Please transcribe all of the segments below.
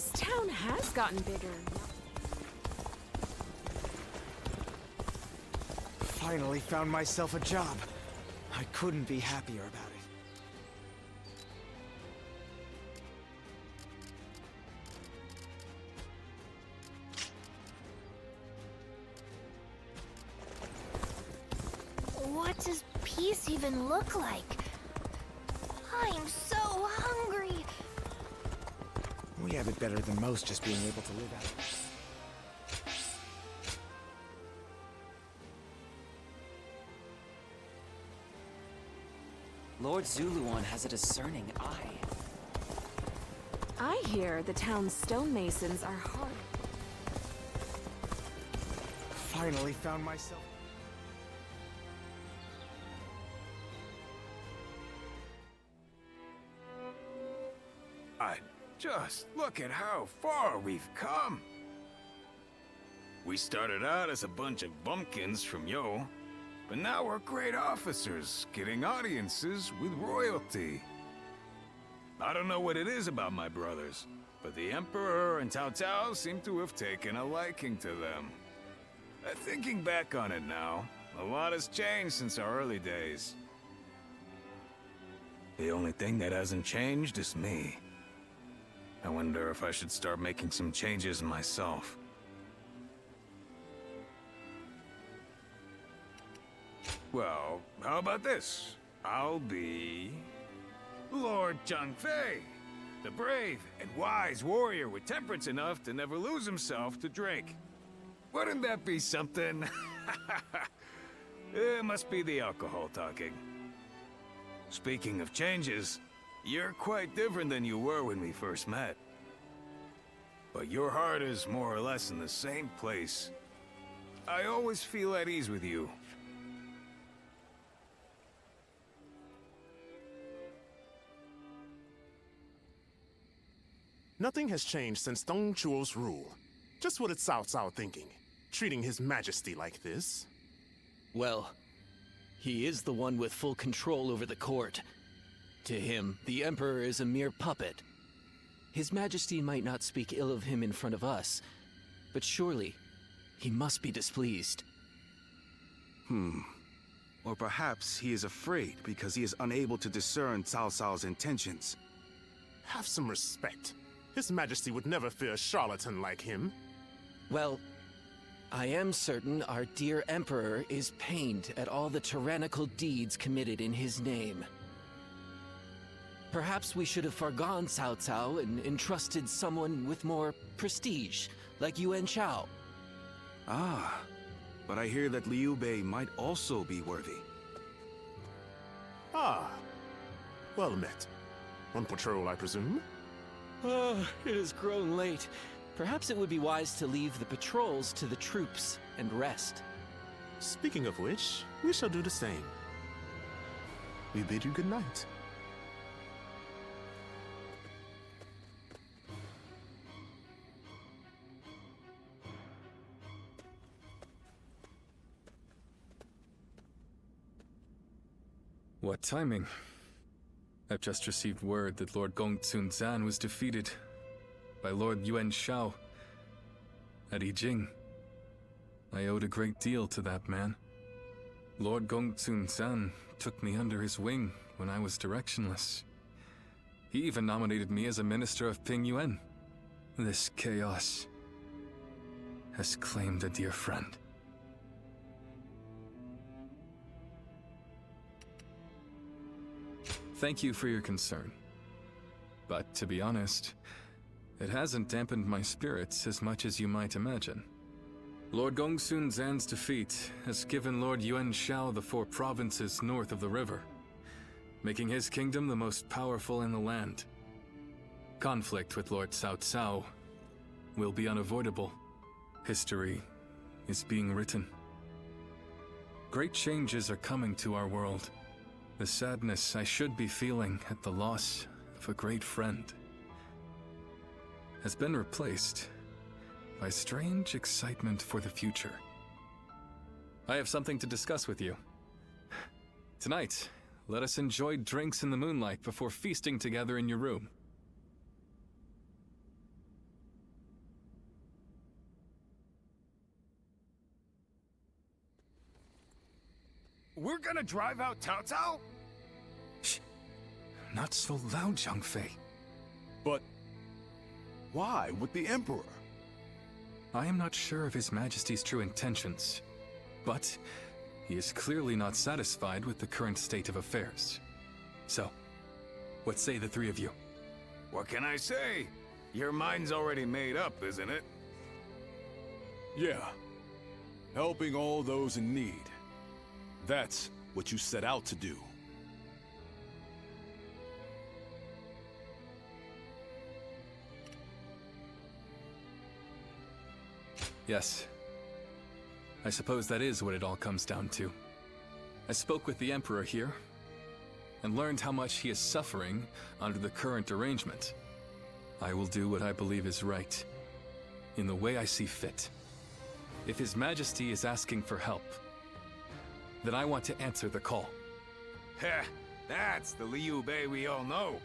This town has gotten bigger. Finally found myself a job. I couldn't be happier about it. What does peace even look like? I'm so hungry. We have it better than most, just being able to live out. Lord Zuluan has a discerning eye. I hear the town's stonemasons are hard. Finally found myself. Just look at how far we've come. We started out as a bunch of bumpkins from Yo, but now we're great officers, getting audiences with royalty. I don't know what it is about my brothers, but the Emperor and Cao Cao seem to have taken a liking to them. Thinking back on it now, a lot has changed since our early days. The only thing that hasn't changed is me. I wonder if I should start making some changes myself. Well, how about this? I'll be... Lord Zhangfei, the brave and wise warrior with temperance enough to never lose himself to drink. Wouldn't that be something? It must be the alcohol talking. Speaking of changes, you're quite different than you were when we first met. But your heart is more or less in the same place. I always feel at ease with you. Nothing has changed since Dong Chuo's rule. Just what is Cao Cao thinking? Treating His Majesty like this? Well, he is the one with full control over the court. To him, the Emperor is a mere puppet. His Majesty might not speak ill of him in front of us, but surely he must be displeased. Or perhaps he is afraid because he is unable to discern Cao Cao's intentions. Have some respect. His Majesty would never fear a charlatan like him. Well, I am certain our dear Emperor is pained at all the tyrannical deeds committed in his name. Perhaps we should have forgone Cao Cao and entrusted someone with more prestige, like Yuan Shao. Ah, but I hear that Liu Bei might also be worthy. Ah, well met. On patrol, I presume? Oh, it has grown late. Perhaps it would be wise to leave the patrols to the troops and rest. Speaking of which, we shall do the same. We bid you good night. What timing? I've just received word that Lord Gongsun Zan was defeated by Lord Yuan Shao at Yijing. I owed a great deal to that man. Lord Gongsun Zan took me under his wing when I was directionless. He even nominated me as a minister of Ping Yuan. This chaos has claimed a dear friend. Thank you for your concern. But to be honest, it hasn't dampened my spirits as much as you might imagine. Lord Gongsun Zan's defeat has given Lord Yuan Shao the 4 provinces north of the river, making his kingdom the most powerful in the land. Conflict with Lord Cao Cao will be unavoidable. History is being written. Great changes are coming to our world. The sadness I should be feeling at the loss of a great friend has been replaced by strange excitement for the future. I have something to discuss with you. Tonight, let us enjoy drinks in the moonlight before feasting together in your room. We're gonna drive out Cao Cao? Shh. Not so loud, Zhang Fei. But why with the Emperor? I am not sure of His Majesty's true intentions, but he is clearly not satisfied with the current state of affairs. So, what say the three of you? What can I say? Your mind's already made up, isn't it? Yeah. Helping all those in need. That's what you set out to do. Yes. I suppose that is what it all comes down to. I spoke with the Emperor here, and learned how much he is suffering under the current arrangement. I will do what I believe is right, in the way I see fit. If His Majesty is asking for help, then I want to answer the call. Heh, that's the Liu Bei we all know.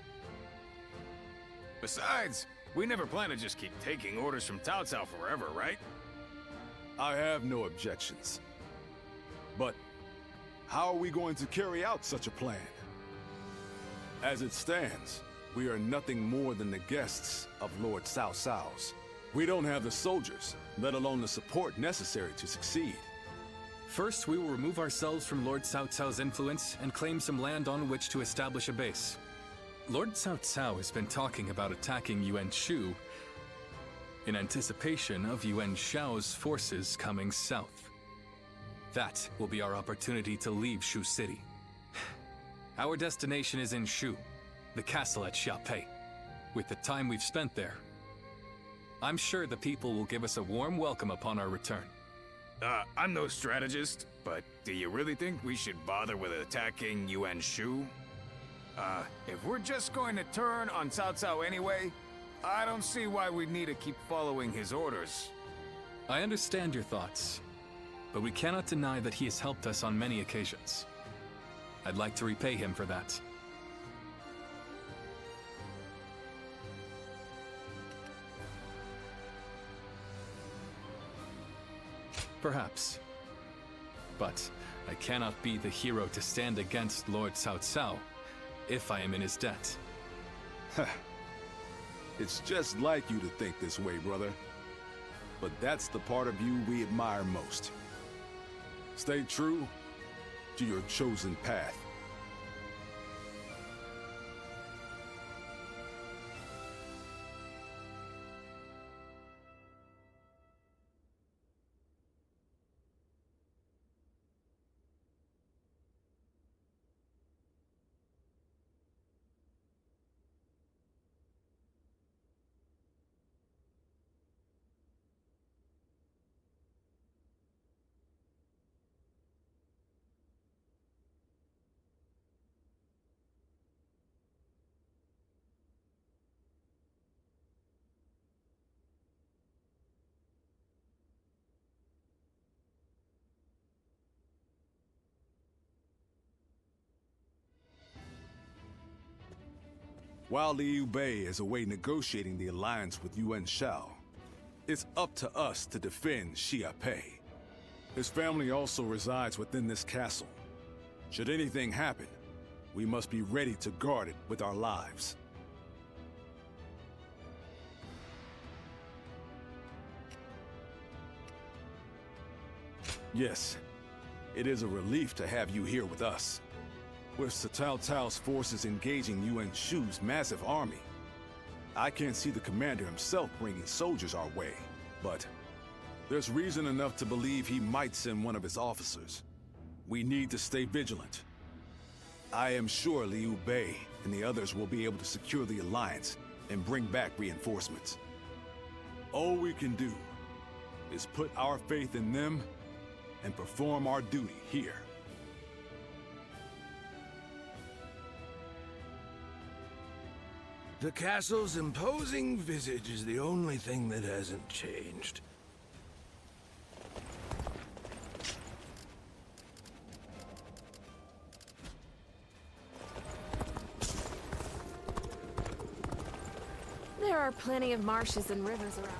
Besides, we never plan to just keep taking orders from Cao Cao forever, right? I have no objections. But how are we going to carry out such a plan? As it stands, we are nothing more than the guests of Lord Cao Cao's. We don't have the soldiers, let alone the support necessary to succeed. First, we will remove ourselves from Lord Cao Cao's influence and claim some land on which to establish a base. Lord Cao Cao has been talking about attacking Yuan Shu in anticipation of Yuan Shao's forces coming south. That will be our opportunity to leave Shu City. Our destination is in Shu, the castle at Xiapei. With the time we've spent there, I'm sure the people will give us a warm welcome upon our return. I'm no strategist, but do you really think we should bother with attacking Yuan Shu? If we're just going to turn on Cao Cao anyway, I don't see why we'd need to keep following his orders. I understand your thoughts, but we cannot deny that he has helped us on many occasions. I'd like to repay him for that. Perhaps. But I cannot be the hero to stand against Lord Cao Cao if I am in his debt. It's just like you to think this way, brother. But that's the part of you we admire most. Stay true to your chosen path. While Liu Bei is away negotiating the alliance with Yuan Shao, it's up to us to defend Xiapei. His family also resides within this castle. Should anything happen, we must be ready to guard it with our lives. Yes, it is a relief to have you here with us. With Cao Cao's forces engaging Yuan Shu's massive army, I can't see the commander himself bringing soldiers our way, but there's reason enough to believe he might send one of his officers. We need to stay vigilant. I am sure Liu Bei and the others will be able to secure the alliance and bring back reinforcements. All we can do is put our faith in them and perform our duty here. The castle's imposing visage is the only thing that hasn't changed. There are plenty of marshes and rivers around.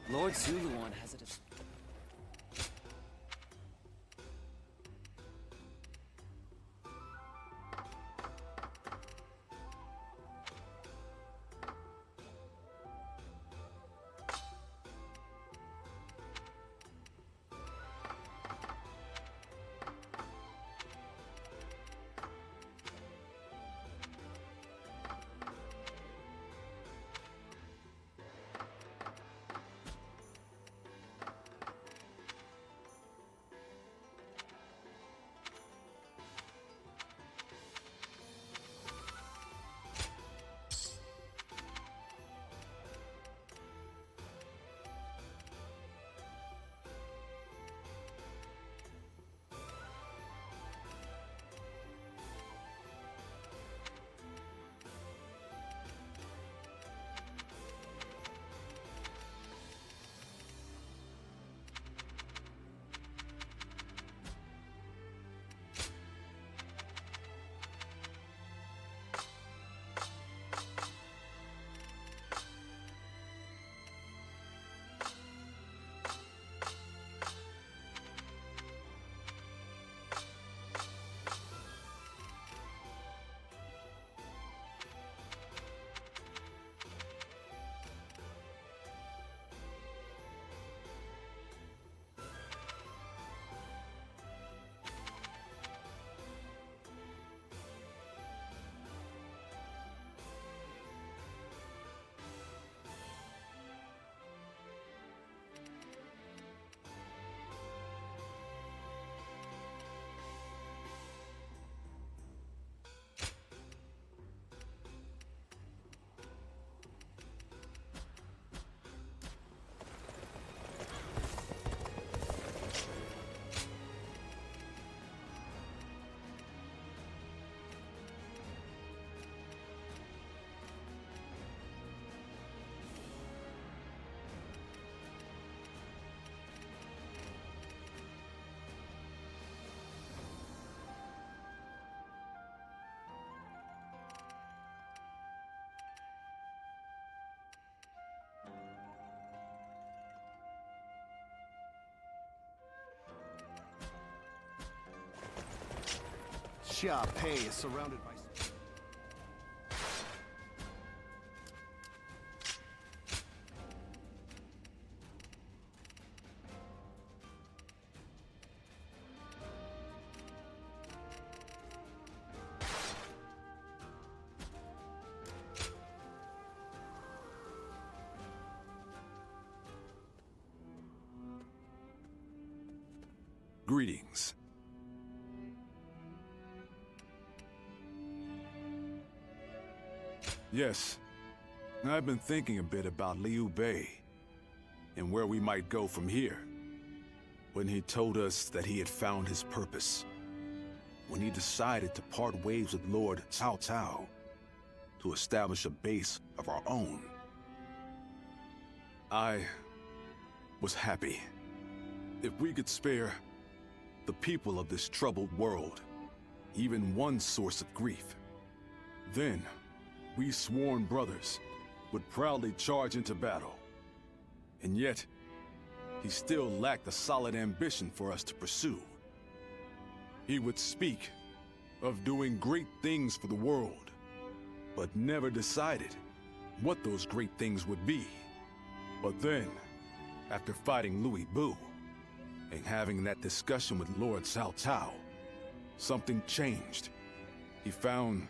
Lord Zuluan has it as... Xia Pei is surrounded by... Greetings. Yes, I've been thinking a bit about Liu Bei and where we might go from here. When he told us that he had found his purpose, when he decided to part ways with Lord Cao Cao to establish a base of our own, I was happy. If we could spare the people of this troubled world even one source of grief, then we sworn brothers would proudly charge into battle. And yet, he still lacked a solid ambition for us to pursue. He would speak of doing great things for the world, but never decided what those great things would be. But then, after fighting Louis Bu and having that discussion with Lord Cao Cao, something changed. He found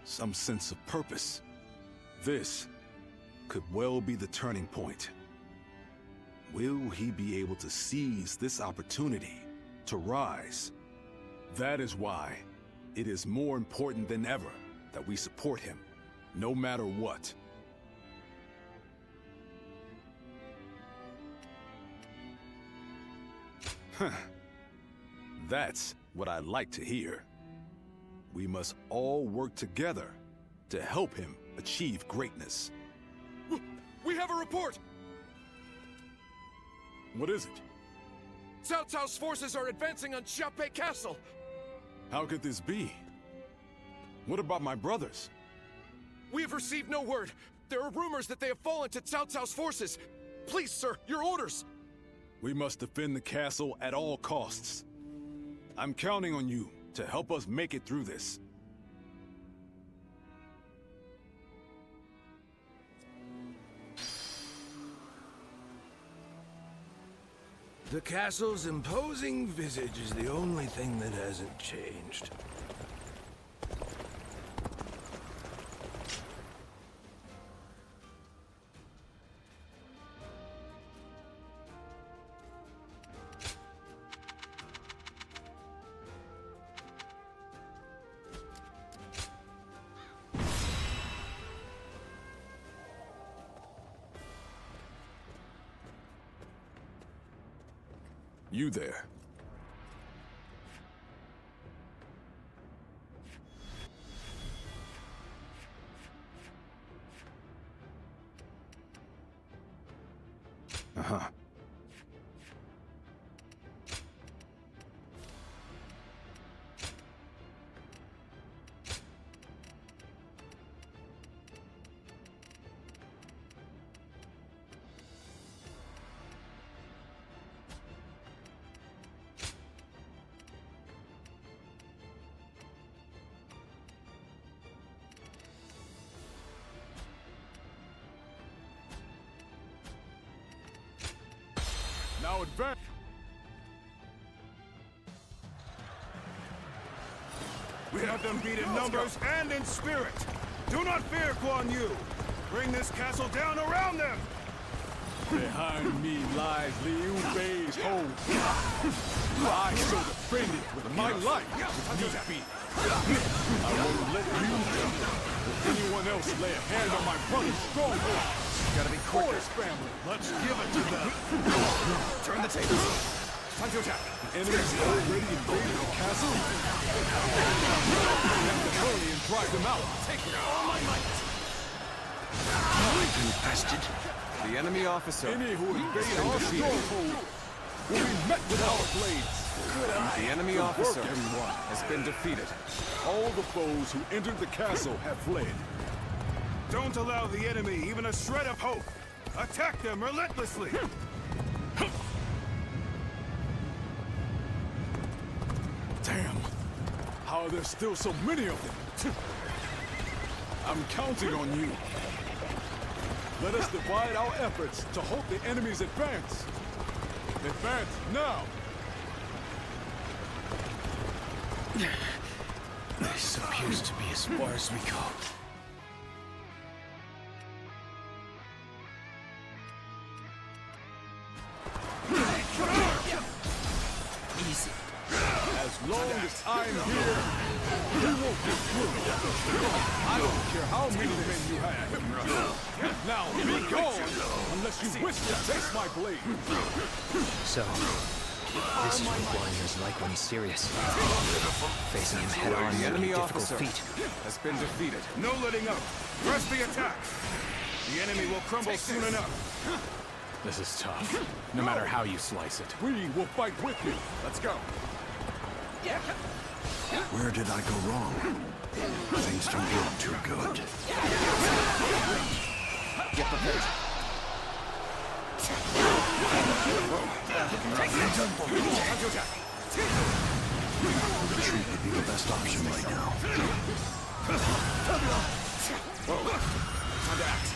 some sense of purpose. This could well be the turning point. Will he be able to seize this opportunity to rise? That is why it is more important than ever that we support him, no matter what. Huh. That's what I like to hear. We must all work together to help him achieve greatness. We have a report! What is it? Cao Cao's forces are advancing on Xiaopei Castle! How could this be? What about my brothers? We have received no word. There are rumors that they have fallen to Cao Cao's forces. Please, sir, your orders! We must defend the castle at all costs. I'm counting on you to help us make it through this. The castle's imposing visage is the only thing that hasn't changed. You there. Uh-huh. Now advance! We have them beat in numbers and in spirit! Do not fear, Guan Yu! Bring this castle down around them! Behind me lies Liu Bei's home. I shall defend it with my life, if need be. I won't let you or anyone else lay a hand on my brother's stronghold. Gotta be quicker. Family. Let's give it to them! Turn the tables. Time to attack. The enemy's already invaded the castle. We have to hurry and drive them out. Take all my might. Infested. The enemy officer. Any who invade our stronghold will be met with our blades. The enemy officer has been defeated. All the foes who entered the castle have fled. Don't allow the enemy even a shred of hope! Attack them relentlessly! Damn! How are there still so many of them? I'm counting on you. Let us divide our efforts to halt the enemy's advance. Advance now! This appears to be as far as we go. Easy. As long as I'm here, we won't get through. I don't care how many men you have. Now, be gone, unless you wish to taste my blade. So, this is what Guan is like when he's serious. Facing him head-on The would be enemy a difficult officer feat. has been defeated. No letting up! Press the attack! The enemy will crumble soon enough! This is tough, no matter how you slice it. We will fight with you. Let's go. Where did I go wrong? Things don't look too good. Get prepared. Time to attack. Retreat would be the best option right now. Time to act.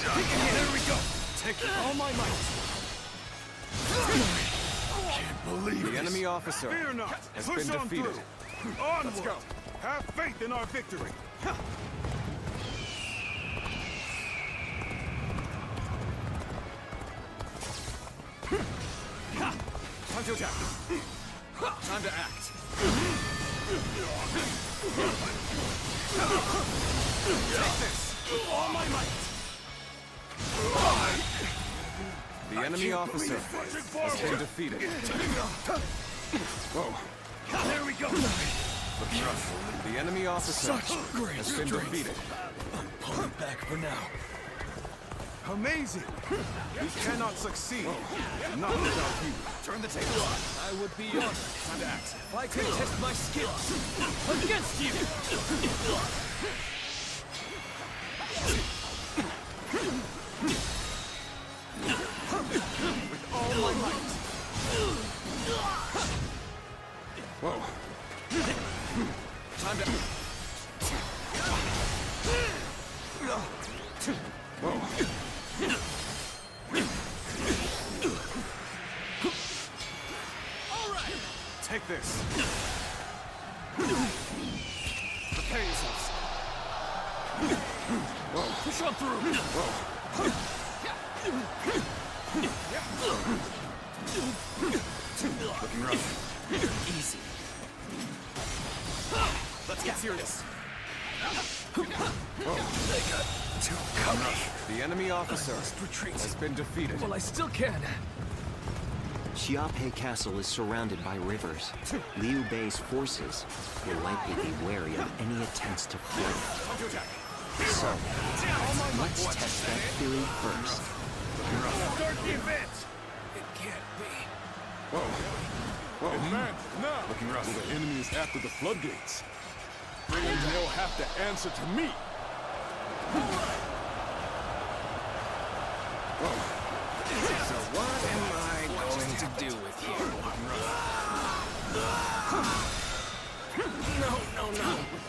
There we go. Take all my might. Can't believe The enemy officer Fear not! has Push been on defeated. through! Onward! Let's go. Have faith in our victory! Time to attack. Time to act. Take this with all my might. The enemy officer has been defeated. Whoa. There we go! The enemy officer has been defeated. Pull it back for now. Amazing! We cannot succeed. Not without you. Turn the table. I would be honored. Time to act. If I can test my skills against you. Push on through! Looking rough. Easy. Let's get serious. They got too coming. The enemy officer has been defeated. Well, I still can. Xiaopei Castle is surrounded by rivers. Liu Bei's forces will likely be wary of any attempts to flee. So, let's test that theory first. Start the advance! It can't be. Whoa. Advance, now! Looking rough. Well, the enemy is after the floodgates. And they'll have to answer to me. So what am I going to do with you? No.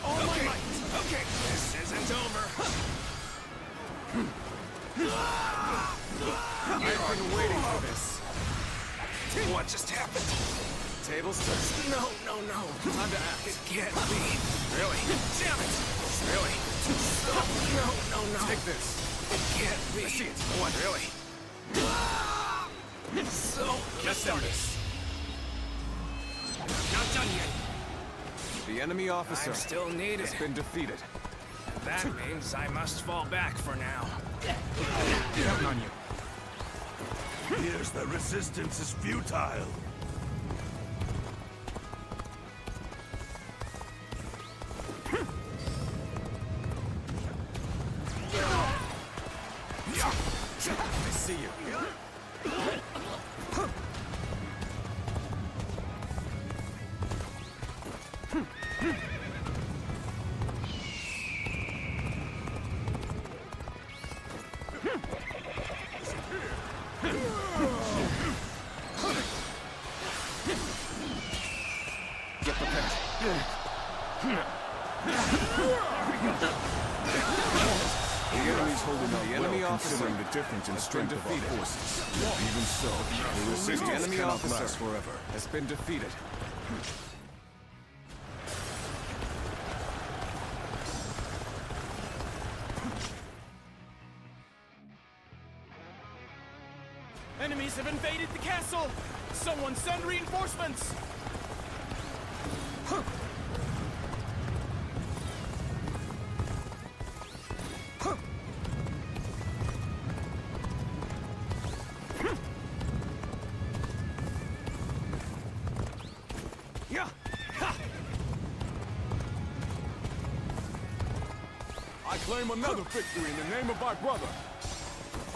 All my might. Okay, this isn't over. I've been waiting for this. What just happened? Tables turned. No. Time to act. It can't be. Really? Damn it! Really? No. Take this. It can't be. I see it. What? Really? So let's do this. Not done yet. The enemy officer I'm still needed. has been defeated. That means I must fall back for now. Counting on you. Here's the resistance is futile. I see you. Get prepared. The enemy's holding up The enemy well, officer considering the difference in has strength been of our defeated. forces. Even so, the resistance The enemy cannot officer last forever. has been defeated. Enemies have invaded the castle! Someone send reinforcements! I claim another victory in the name of my brother.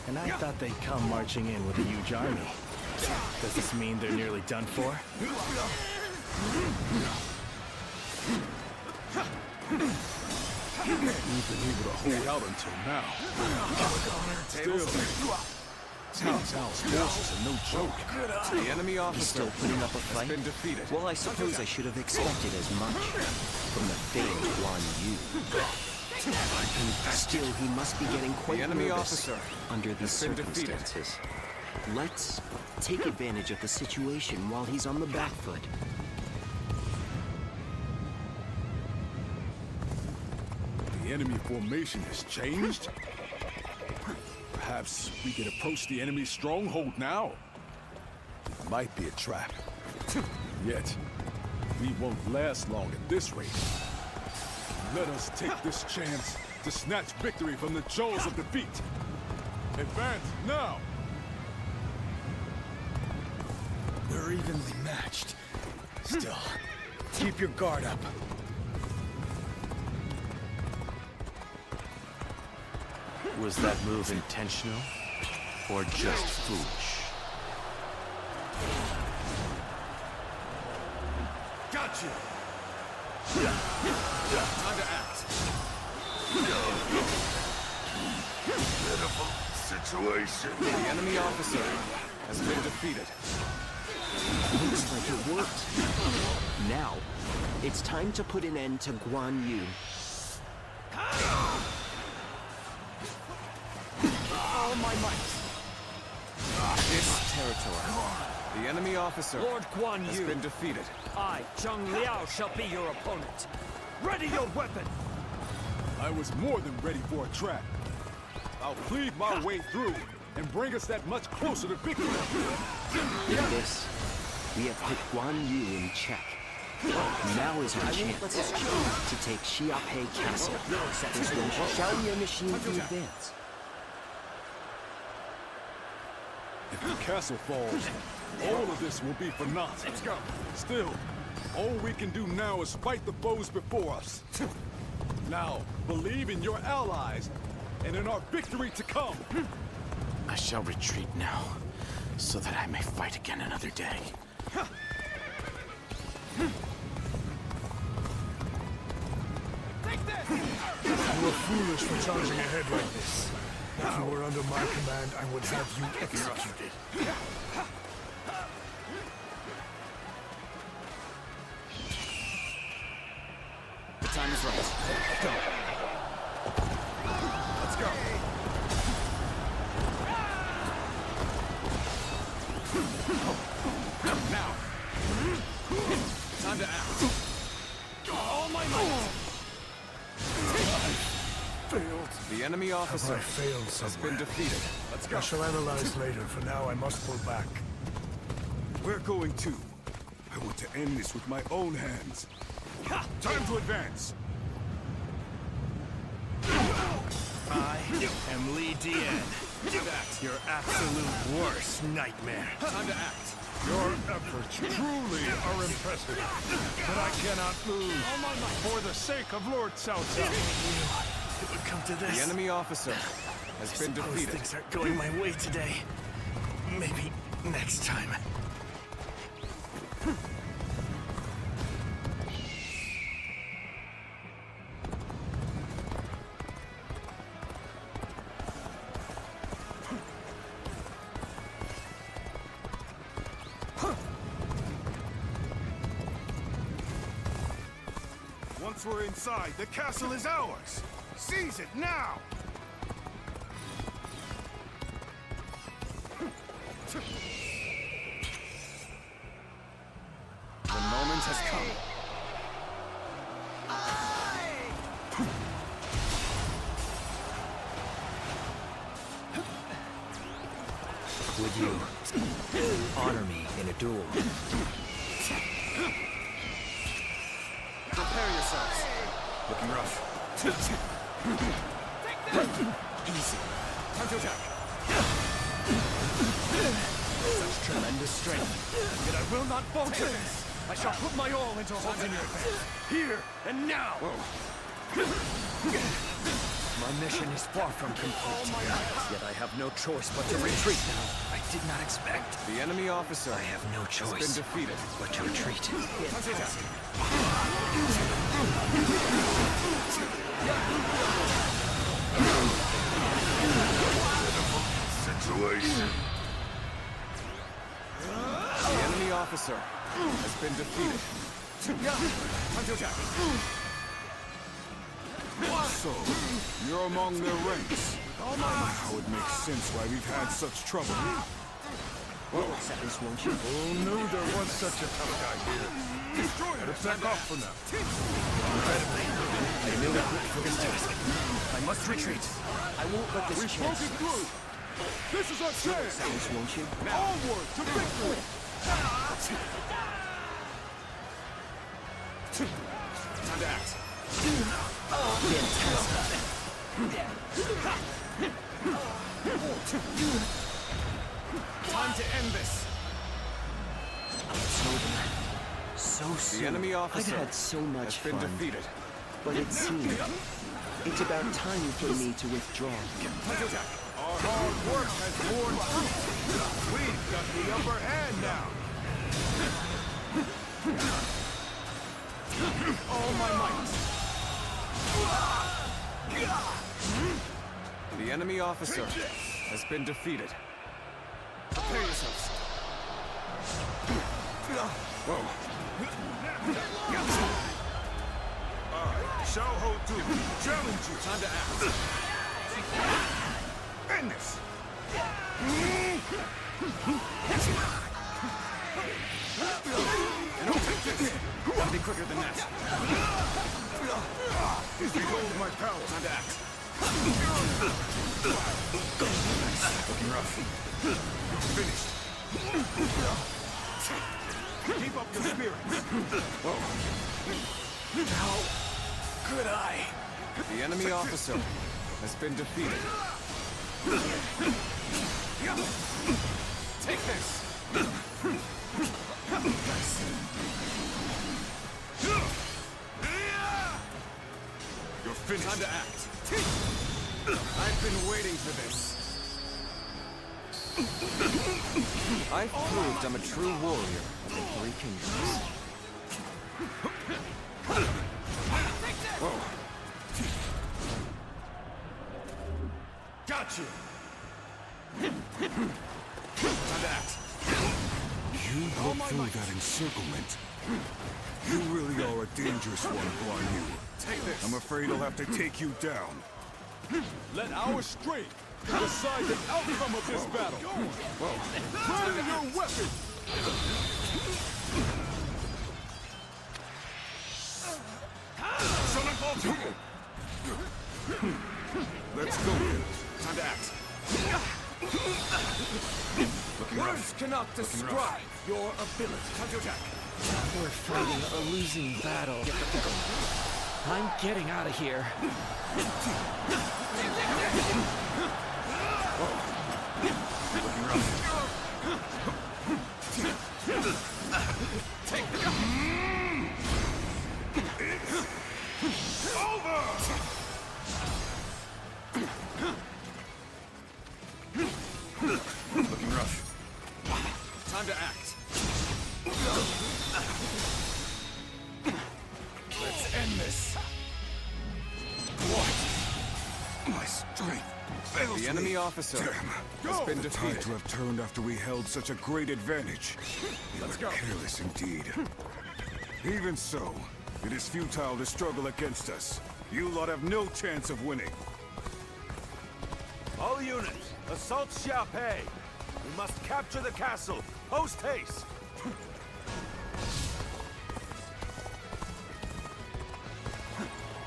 And I thought they'd come marching in with a huge army. Does this mean they're nearly done for? We've been able to hold out until now. Still, Cao Cao's forces are no joke. The enemy He's officer still putting up a has fight? been defeated. Well, I suppose I should have expected as much from the famed Guan Yu. Still, he must be getting quite The enemy nervous officer under these has been defeated. circumstances. Let's take advantage of the situation while he's on the back foot. The enemy formation has changed? Perhaps we can approach the enemy's stronghold now? It might be a trap. Yet, we won't last long at this rate. Let us take this chance to snatch victory from the jaws of defeat. Advance now! They're evenly matched. Still, keep your guard up. Was that move intentional? Or just foolish? Gotcha! Time to act. Pitiful situation. The enemy officer has been defeated. Looks like it worked. Now, it's time to put an end to Guan Yu. All my might! This territory. The enemy officer Lord Guan has Yu, been defeated. I, Zheng Liao, shall be your opponent. Ready your weapon! I was more than ready for a trap. I'll cleave my way through and bring us that much closer to victory. In this, we have put Guan Yu in check. Now is our chance to take Xiaopei Castle. This will shall we initiate the advance? If the castle falls, all of this will be for naught. Let's go. Still, all we can do now is fight the foes before us. Now, believe in your allies and in our victory to come. I shall retreat now, so that I may fight again another day. You were foolish for charging ahead like this. If you were under my command, I would have you executed. The time is right. Go. Let's go. Now. Time to act. All my might. Failed. The enemy officer has been defeated. Let's go. I shall analyze later. For now, I must pull back. We're going to. I want to end this with my own hands. Time to advance. I am Li Dian, your absolute worst nightmare. Time to act. Your efforts truly are impressive, but I cannot lose. For the sake of Lord Cao Cao. It would come to this. The enemy officer has been Suppose defeated. things aren't going my way today. Maybe next time. Once we're inside, the castle is ours. Seize it now! The moment has come. Would you honor me in a duel? Prepare yourselves. Looking rough. Easy. Time to attack. Such tremendous strength. Yet I will not falter. I shall put my all into holding your advance. Here and now. My mission is far from complete. Yet I have no choice but to retreat now. I did not expect. The enemy officer I have no has choice been defeated. but to retreat. Time to attack. Situation. The enemy officer has been defeated. Time to attack. So, you're among their ranks. Now it makes sense why we've had such trouble. Who knew there was such a tough guy here? Better back off for now. Incredibly, I knew it for this task. I must retreat. I won't let this We've chance broken through. This is our chance. Won't you? Onward to victory. Time to act. Time to end this. It's over. So soon. The enemy officer I've had so much has been fun, defeated. but it seems it's about time for me to withdraw. Time to attack. Our hard work has borne fruit. We've got the upper hand now. All my might. The enemy officer has been defeated. Prepare yourselves. Whoa. Shao Ho Tu, challenge you. Time to act. End this. And I'll take this. Gotta be quicker than that. Behold my power. Looking rough. Finished. Keep up your spirits. How could I? The enemy officer has been defeated. Take this! You're finished. Time to act. I've been waiting for this. I've proved I'm a true warrior of the Three Kingdoms. Whoa. Got you! Time to act. You broke through that encirclement. You really are a dangerous one, Guan Yu. Take this. I'm afraid I'll have to take you down. Let our strength decide the outcome of this battle. Ready your weapon! Let's go then. Time to act. Words cannot describe your ability. Time to attack. We're fighting a losing battle. I'm getting out of here. Looking rough. Take this. It's over! Looking rough. Time to act. Let's end this. What? My strength fails me. The enemy officer has been defeated. Tide to have turned after we held such a great advantage. Let's go. Careless indeed. Even so, it is futile to struggle against us. You lot have no chance of winning. All units, assault Xiaopei. We must capture the castle. Post haste.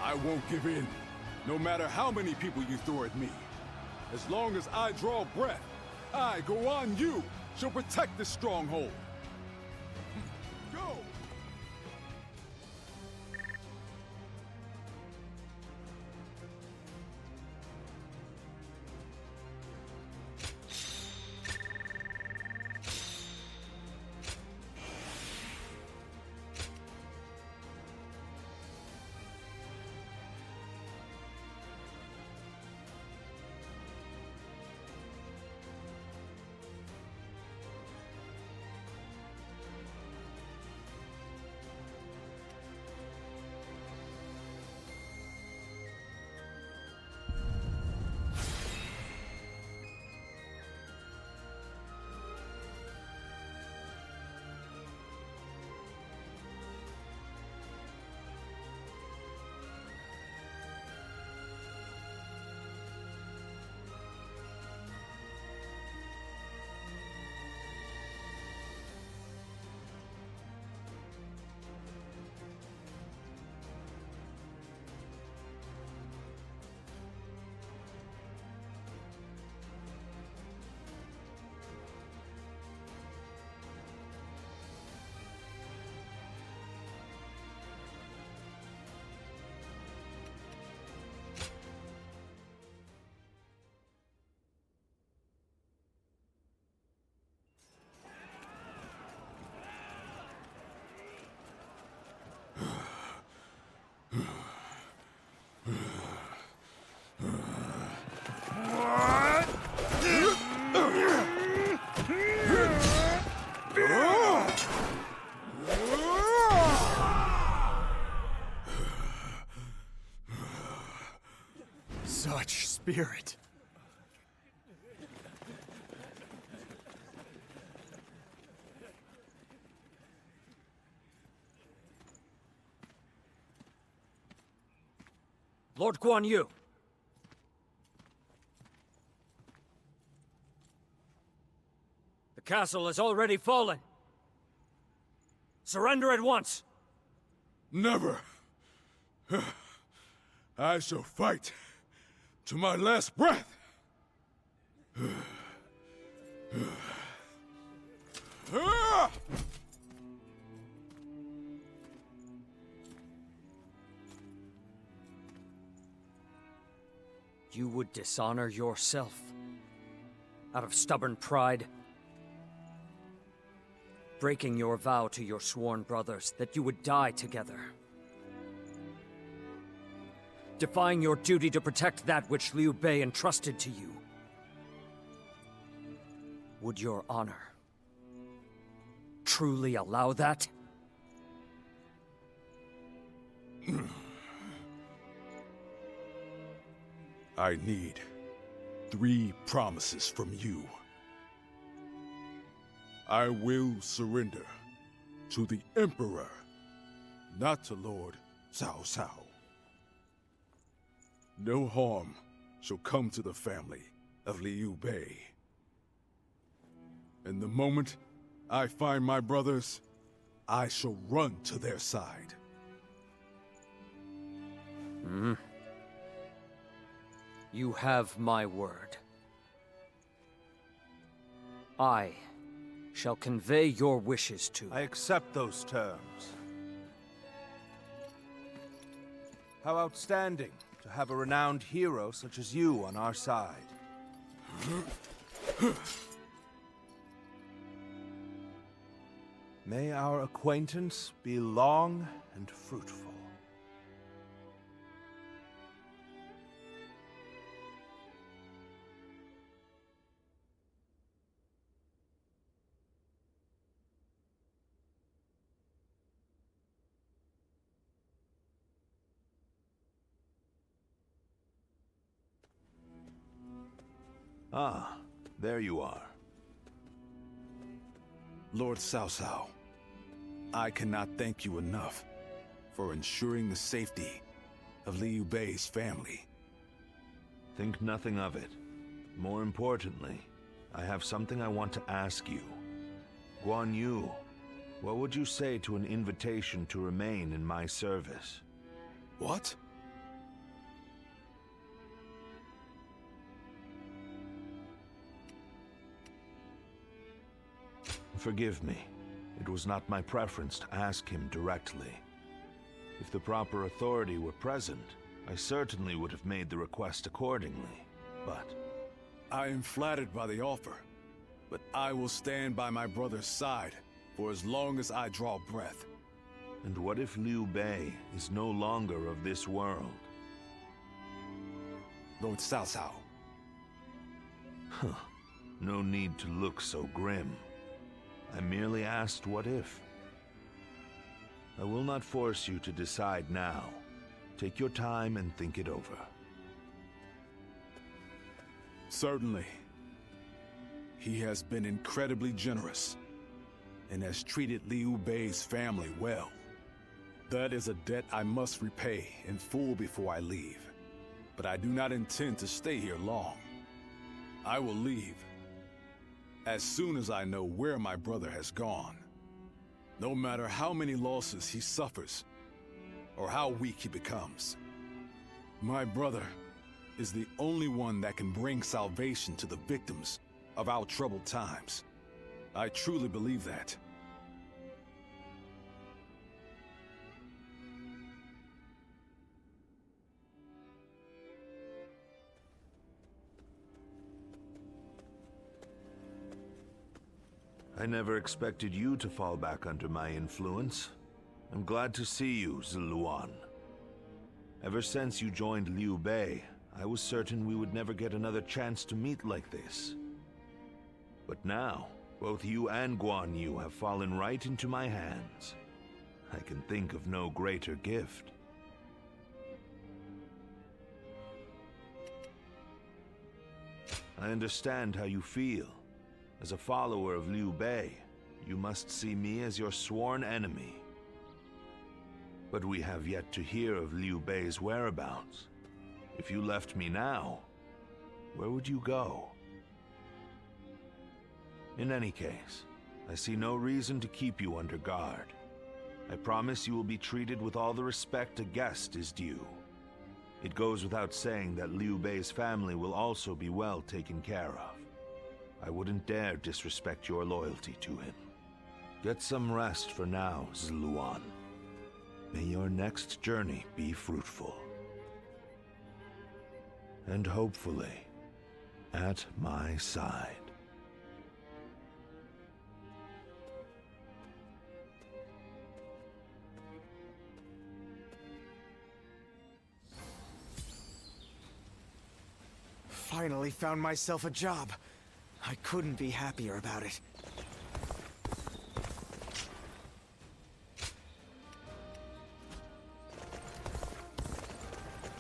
I won't give in, no matter how many people you throw at me. As long as I draw breath, I, Guan Yu, shall protect this stronghold. Go! Such spirit. Lord Guan Yu. The castle has already fallen. Surrender at once. Never. I shall fight To my last breath! You would dishonor yourself out of stubborn pride, breaking your vow to your sworn brothers that you would die together, defying your duty to protect that which Liu Bei entrusted to you. Would your honor truly allow that? I need 3 promises from you. I will surrender to the Emperor, not to Lord Cao Cao. No harm shall come to the family of Liu Bei. And the moment I find my brothers, I shall run to their side. You have my word. I shall convey your wishes to... I accept those terms. How outstanding to have a renowned hero such as you on our side. May our acquaintance be long and fruitful. Ah, there you are. Lord Cao Cao, I cannot thank you enough for ensuring the safety of Liu Bei's family. Think nothing of it. More importantly, I have something I want to ask you. Guan Yu, what would you say to an invitation to remain in my service? What? Forgive me. It was not my preference to ask him directly. If the proper authority were present, I certainly would have made the request accordingly, but... I am flattered by the offer, but I will stand by my brother's side for as long as I draw breath. And what if Liu Bei is no longer of this world? Lord Cao Cao. Huh. No need to look so grim. I merely asked what if. I will not force you to decide now. Take your time and think it over. Certainly. He has been incredibly generous and has treated Liu Bei's family well. That is a debt I must repay in full before I leave. But I do not intend to stay here long. I will leave as soon as I know where my brother has gone. No matter how many losses he suffers, or how weak he becomes. My brother is the only one that can bring salvation to the victims of our troubled times. I truly believe that. I never expected you to fall back under my influence. I'm glad to see you, Ziluan. Ever since you joined Liu Bei, I was certain we would never get another chance to meet like this. But now, both you and Guan Yu have fallen right into my hands. I can think of no greater gift. I understand how you feel. As a follower of Liu Bei, you must see me as your sworn enemy. But we have yet to hear of Liu Bei's whereabouts. If you left me now, where would you go? In any case, I see no reason to keep you under guard. I promise you will be treated with all the respect a guest is due. It goes without saying that Liu Bei's family will also be well taken care of. I wouldn't dare disrespect your loyalty to him. Get some rest for now, Zluan. May your next journey be fruitful. And hopefully, at my side. Finally found myself a job. I couldn't be happier about it.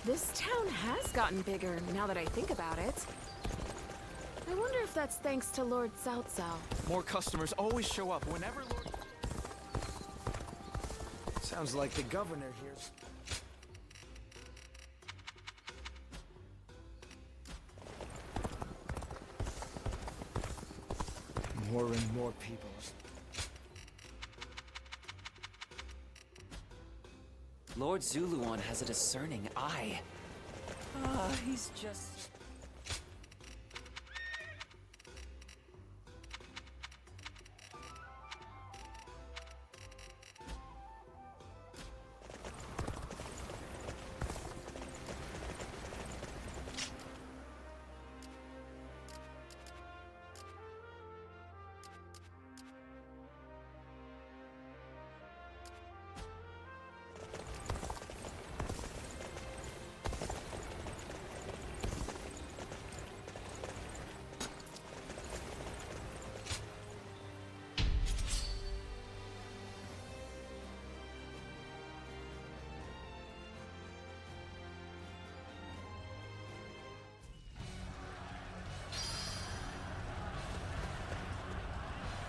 This town has gotten bigger, now that I think about it. I wonder if that's thanks to Lord Cao Cao. More customers always show up whenever Lord... Sounds like the governor here's... More and more people. Lord Zuluan has a discerning eye. He's just...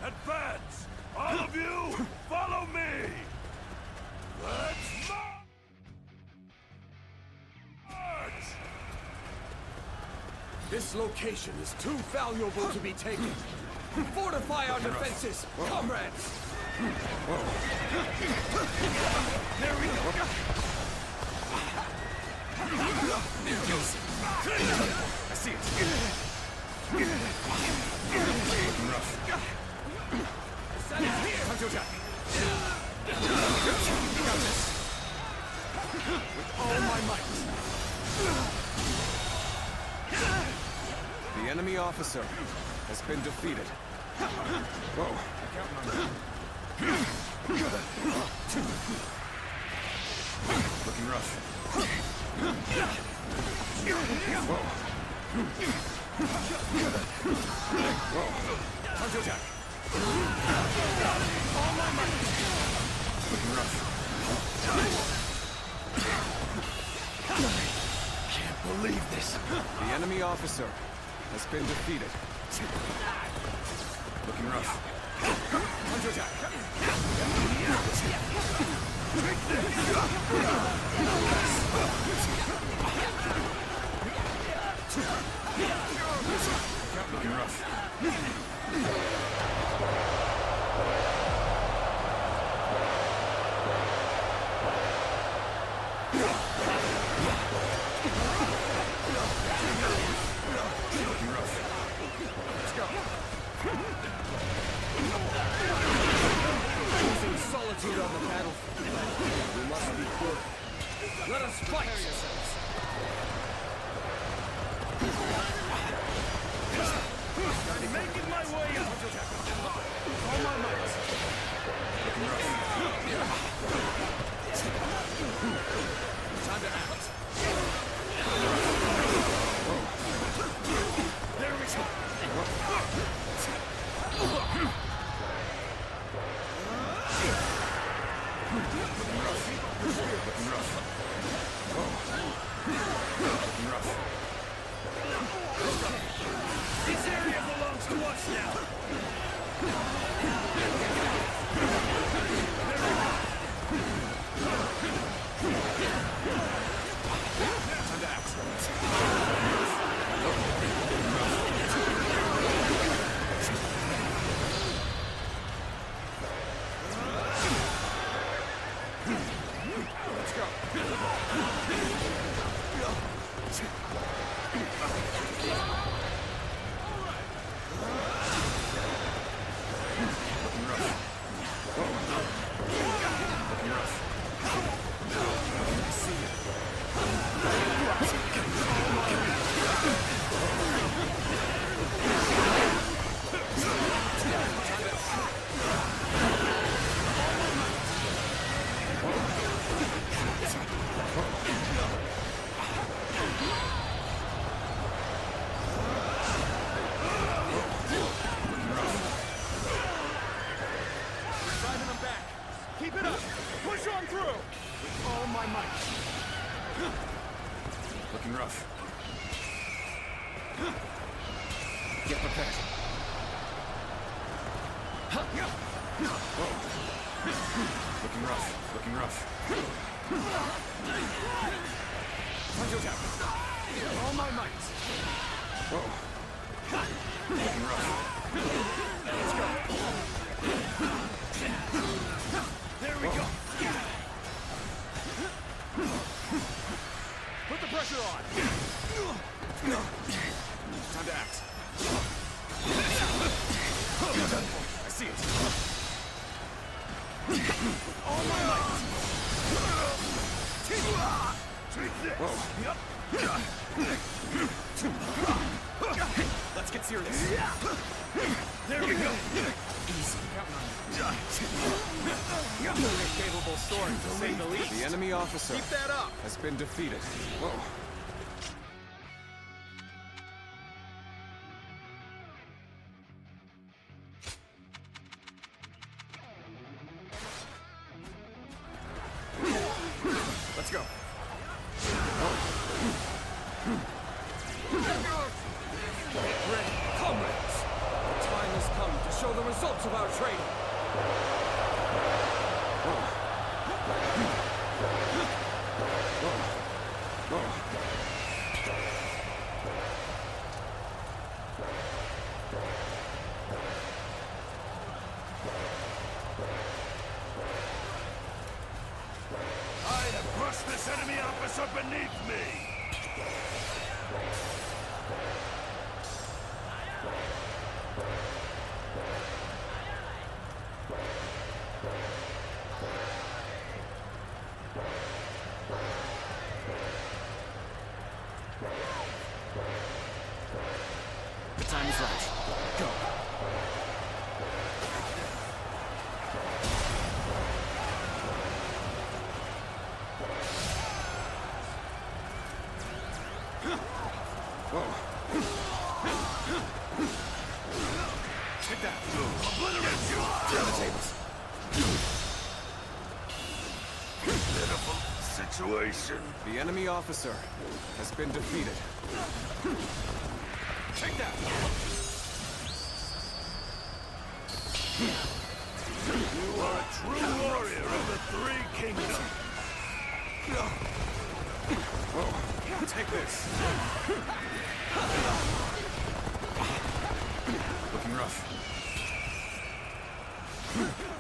Advance! All of you, follow me! Let's march! This location is too valuable to be taken. Fortify our defenses, comrades! There we go! I see it. Rough. Time to attack. Got this. With all my might. The enemy officer has been defeated. Whoa. Looking rough. Whoa. Time to attack. All my might. Looking rough. Can't believe this. The enemy officer has been defeated. Looking rough. Time to attack. Looking rough. Choosing solitude on the battlefield. We must be good. Let us fight! Making my way up! All my might. Time to act. There we go! Looking rough. Looking rough. This area belongs to us now! Time to act. Let's go. Get prepared. Looking rough, looking rough. Punch attack. All my might. Whoa. Looking rough. Let's go. There we go. Put the pressure on. Time to act. I see it. All my might. Take this. Yep. Let's get serious. There we go. Easy. Counting on you. Very capable sword, to say the least. The enemy officer Keep that up. has been defeated. Whoa. Let's go. Ready, comrades! The time has come to show the results of our training. I have crushed this enemy officer beneath me! The time is right. Go. Take that. Obliterate you! Turn the tables. Pitiful situation. The enemy officer has been defeated. Take that. You are a true warrior of the Three Kingdoms. Take this. Looking rough.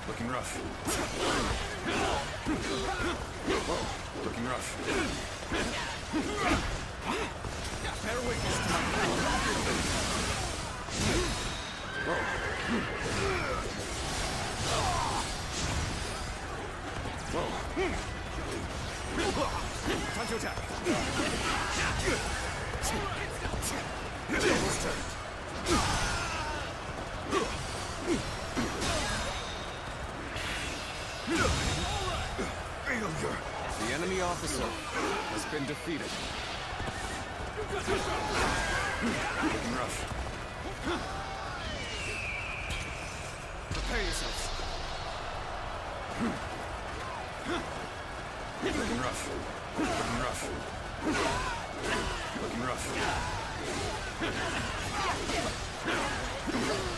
Looking rough. Whoa. Looking rough. Bear witness to my Time to attack. Tables turned. Failure. The enemy officer has been defeated. Looking rough. Prepare yourselves. Looking rough. Looking rough. Looking rough.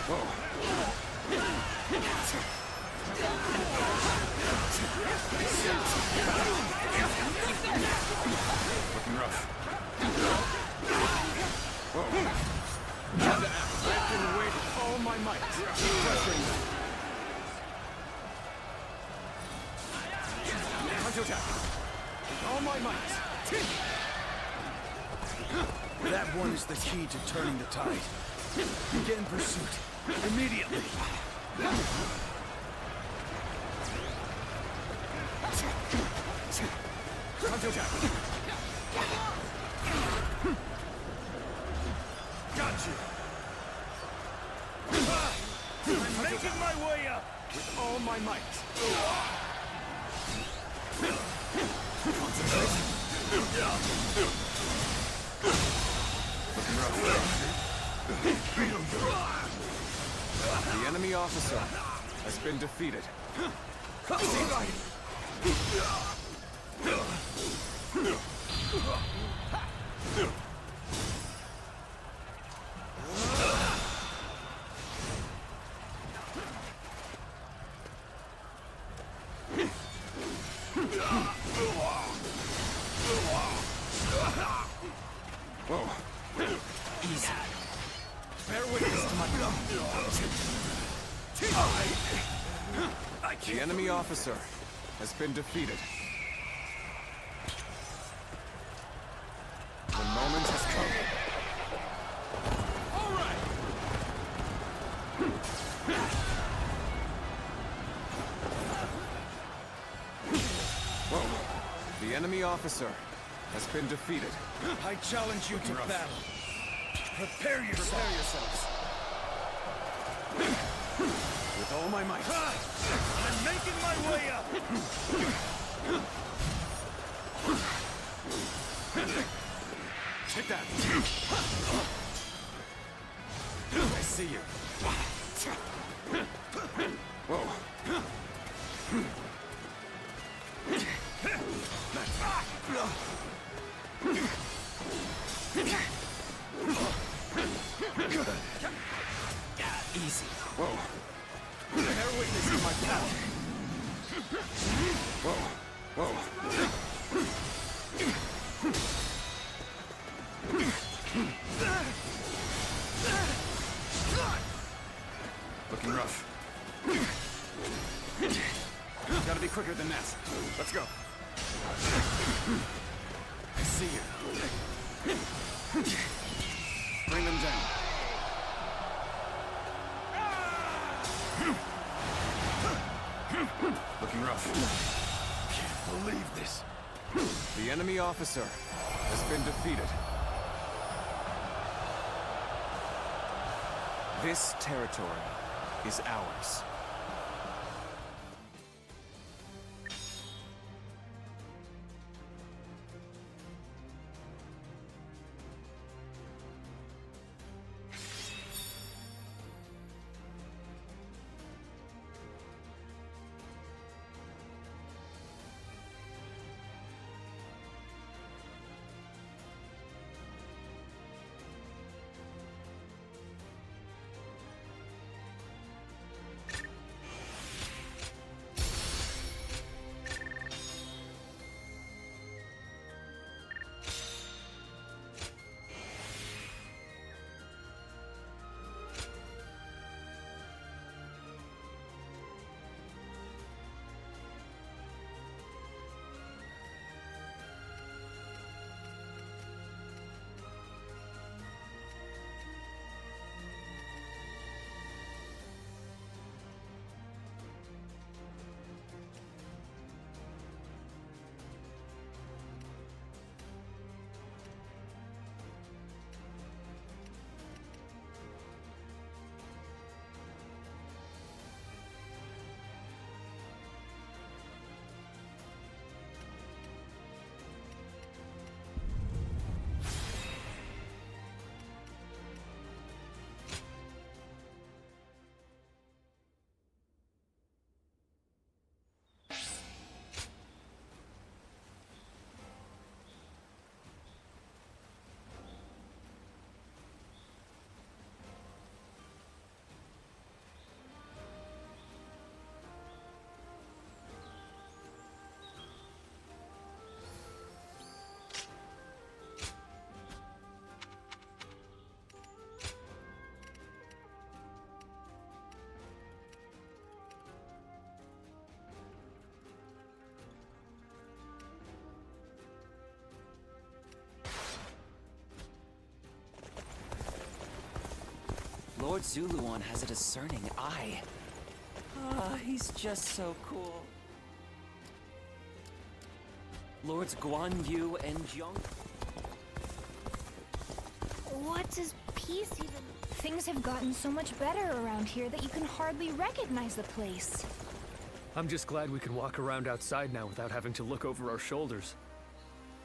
Whoa. Looking rough. Whoa. Time to act. I've been waiting all my might. Keep pressuring them. Time to attack. All my might. That one is the key to turning the tide. Begin pursuit. Immediately. Counterattack. Got you. I'm making my way up. With all my might. The enemy officer has been defeated. Whoa. Easy. Bear witness to my The enemy officer has been defeated. The moment has come. All right. Whoa. The enemy officer has been defeated. I challenge you to battle. Prepare yourselves. With all my might. I'm making my way up. Take that. I see you. Whoa. Easy. Whoa. Bear witness to my power. Whoa. Looking rough. Gotta be quicker than that. Let's go. I see you. Bring them down. Looking rough. Can't believe this. The enemy officer has been defeated. This territory is ours. Lord Zuluan has a discerning eye. Ah, he's just so cool. Lords Guan Yu and Jiang. What does peace even... Things have gotten so much better around here that you can hardly recognize the place. I'm just glad we can walk around outside now without having to look over our shoulders.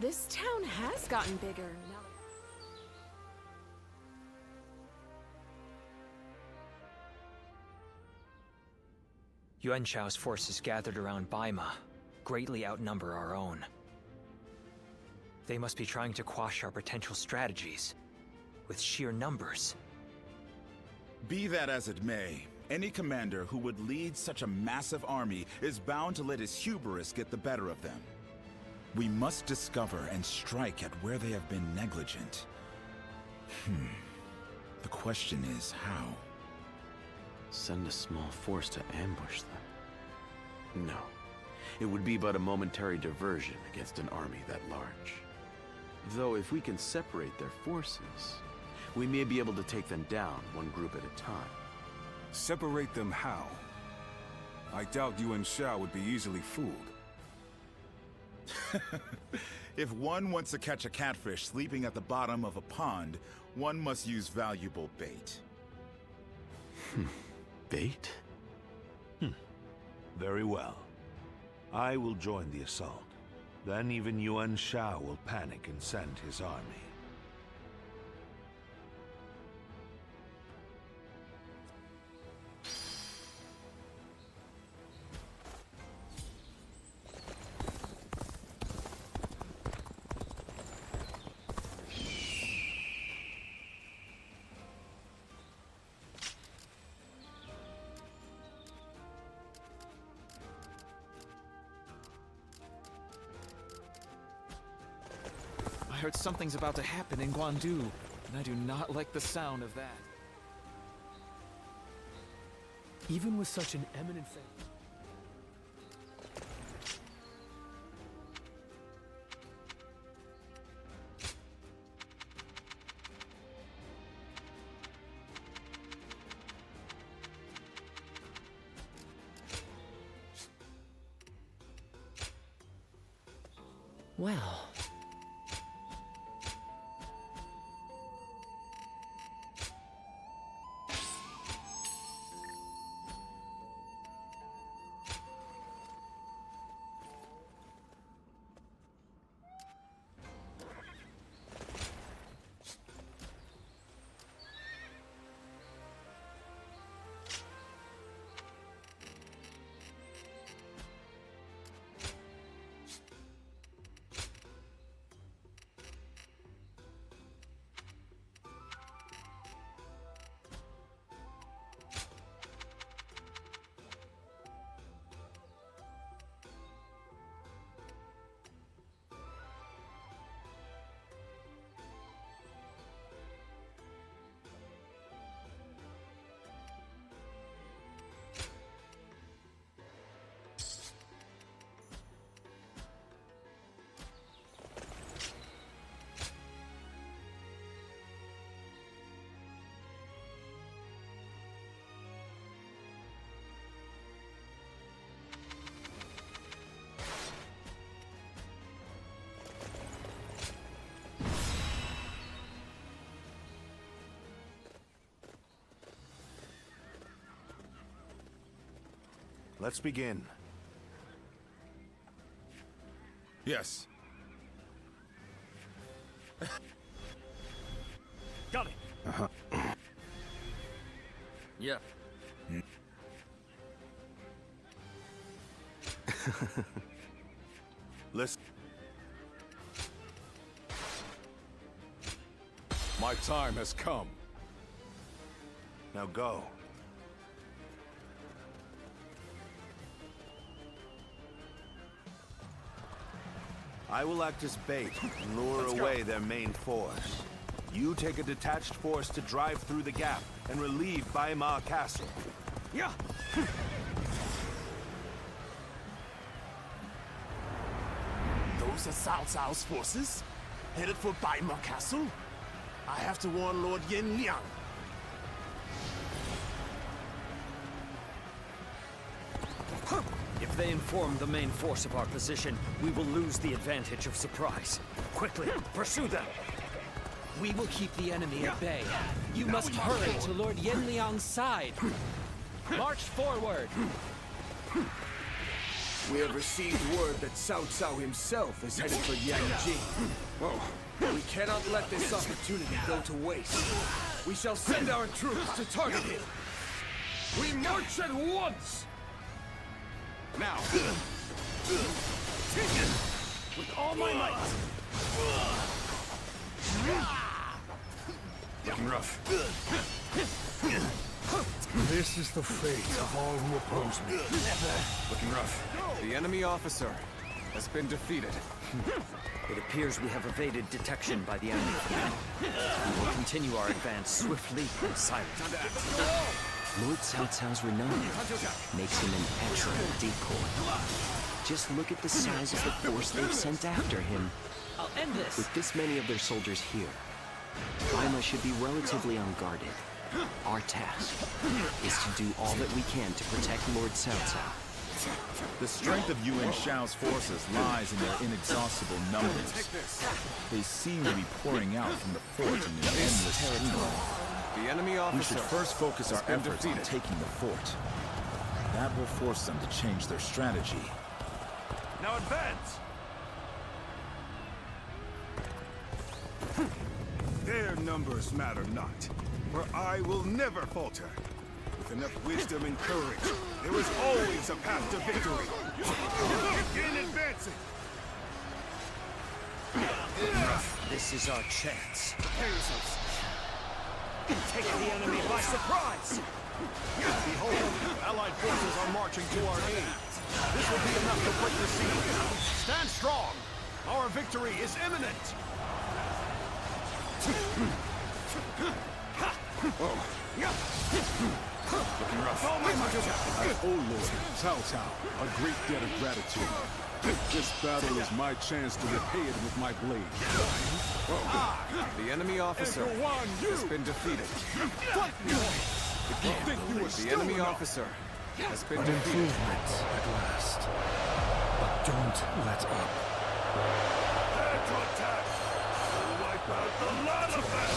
This town has gotten bigger now. Yuan Shao's forces gathered around Baima greatly outnumber our own. They must be trying to quash our potential strategies with sheer numbers. Be that as it may, any commander who would lead such a massive army is bound to let his hubris get the better of them. We must discover and strike at where they have been negligent. The question is how? Send a small force to ambush them? No. It would be but a momentary diversion against an army that large. Though if we can separate their forces, we may be able to take them down one group at a time. Separate them how? I doubt Yuan Shao would be easily fooled. If one wants to catch a catfish sleeping at the bottom of a pond, one must use valuable bait. Bait? Very well. I will join the assault. Then even Yuan Shao will panic and send his army. I heard something's about to happen in Guandu, and I do not like the sound of that. Even with such an eminent fame. Well... Let's begin. Yes. Got it. Yeah. Listen. My time has come. Now go. I will act as bait and lure away their main force. You take a detached force to drive through the gap and relieve Baima Castle. Yeah. Those are Cao Cao's forces, headed for Baima Castle. I have to warn Lord Yin Liang. If they inform the main force of our position, we will lose the advantage of surprise. Quickly, pursue them! We will keep the enemy at bay. You must hurry to Lord Yenliang's side. March forward! We have received word that Cao Cao himself is headed for Yanjing. We cannot let this opportunity go to waste. We shall send our troops to target him. We march at once! Now! With all my might! Looking rough. This is the fate of all who oppose me. Looking rough. The enemy officer has been defeated. It appears we have evaded detection by the enemy. We will continue our advance swiftly and silently. Lord Cao Cao's renown makes him an excellent decoy. Just look at the size of the force they've sent after him. I'll end this! With this many of their soldiers here, Baima should be relatively unguarded. Our task is to do all that we can to protect Lord Cao Cao. The strength of Yuan Shao's forces lies in their inexhaustible numbers. They seem to be pouring out from the fort in an endless stream. The enemy We officer should first focus our has been efforts on defeated. taking the fort. That will force them to change their strategy. Now advance! Their numbers matter not, for I will never falter. With enough wisdom and courage, there is always a path to victory. Begin advancing! This is our chance. Prepare yourselves. Take the enemy by surprise! Behold, Allied forces are marching to our aid. This will be enough to break the siege. Stand strong! Our victory is imminent! Looking rough. I owe Lord Cao Cao a great debt of gratitude. This battle is my chance to repay it with my blade. The enemy officer has been defeated. The enemy officer has been defeated. Improvement at last. But don't let up. Prepare to attack! We'll wipe out the lot of them!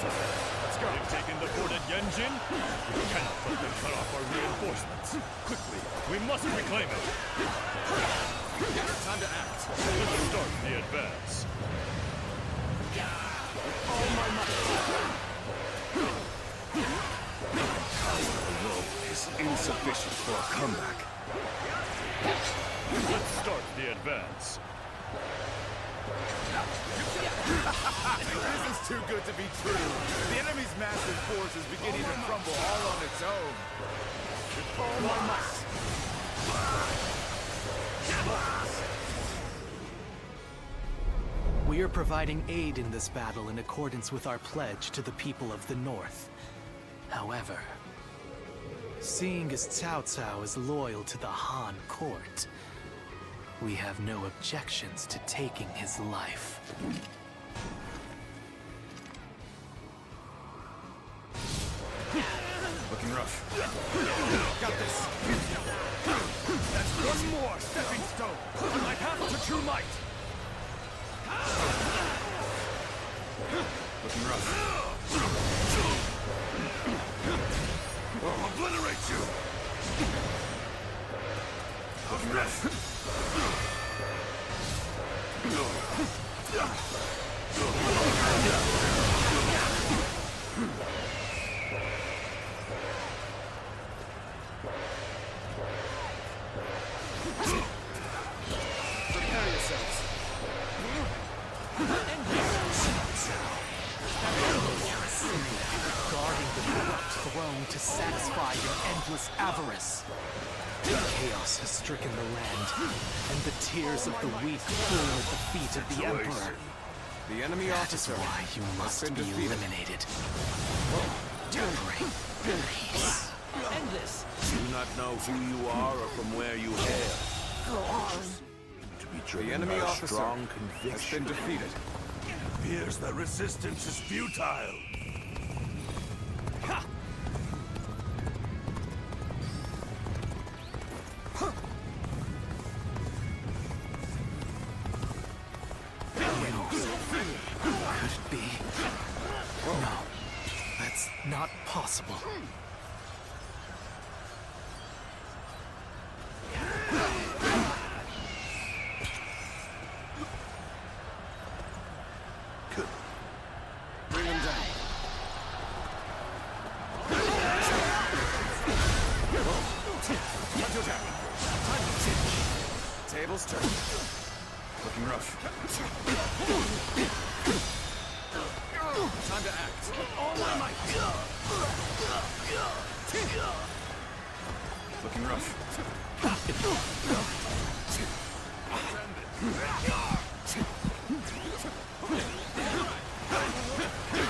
Let's go! They've taken the fort at Yanjin. We cannot let them cut off our reinforcements. Quickly, we must reclaim it! Time to act. Let's start the advance. All my might! Alone is insufficient for a comeback. Let's start the advance. This is too good to be true. The enemy's massive force is beginning to crumble all on its own. With all my might. We are providing aid in this battle in accordance with our pledge to the people of the North. However, seeing as Cao Cao is loyal to the Han court, we have no objections to taking his life. Looking rough. Got this. That's one more stepping stone on my path to true might. Looking rough. Obliterate you. Looking rough. Prepare yourselves. Guarding the corrupt throne to satisfy your endless avarice. Chaos has stricken the land, and the tears of the weak fall at the feet of the Emperor. The enemy That is officer why you has must been be defeated. eliminated. Bring peace. End this! Do not know who you are or from where you hail. Go on. To be The driven enemy by officer strong has conviction. been defeated. Appears that resistance is futile. It's not possible. Bring him down. Time to attack. Tables turn. Looking rough. Time to act. All my might. Looking rough.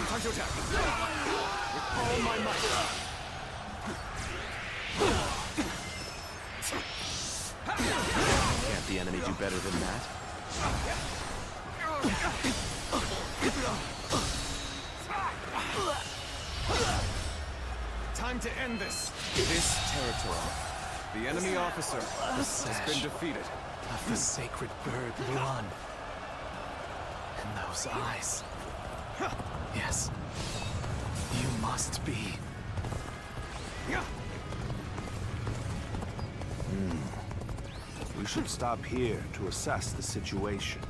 Time to attack. With all my might. Can't the enemy do better than that? Time to end this. This territory. The enemy officer has been defeated. Of the sacred bird, Luan. And those eyes. Yes. You must be. We should stop here to assess the situation.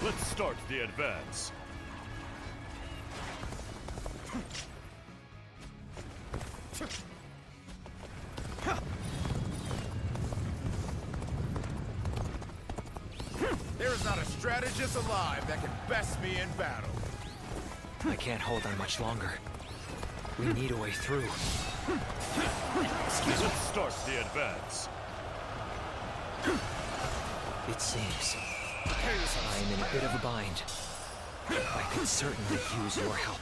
Let's start the advance. There is not a strategist alive that can best me in battle. I can't hold on much longer. We need a way through. Let's start the advance. It seems I am in a bit of a bind. I could certainly use your help.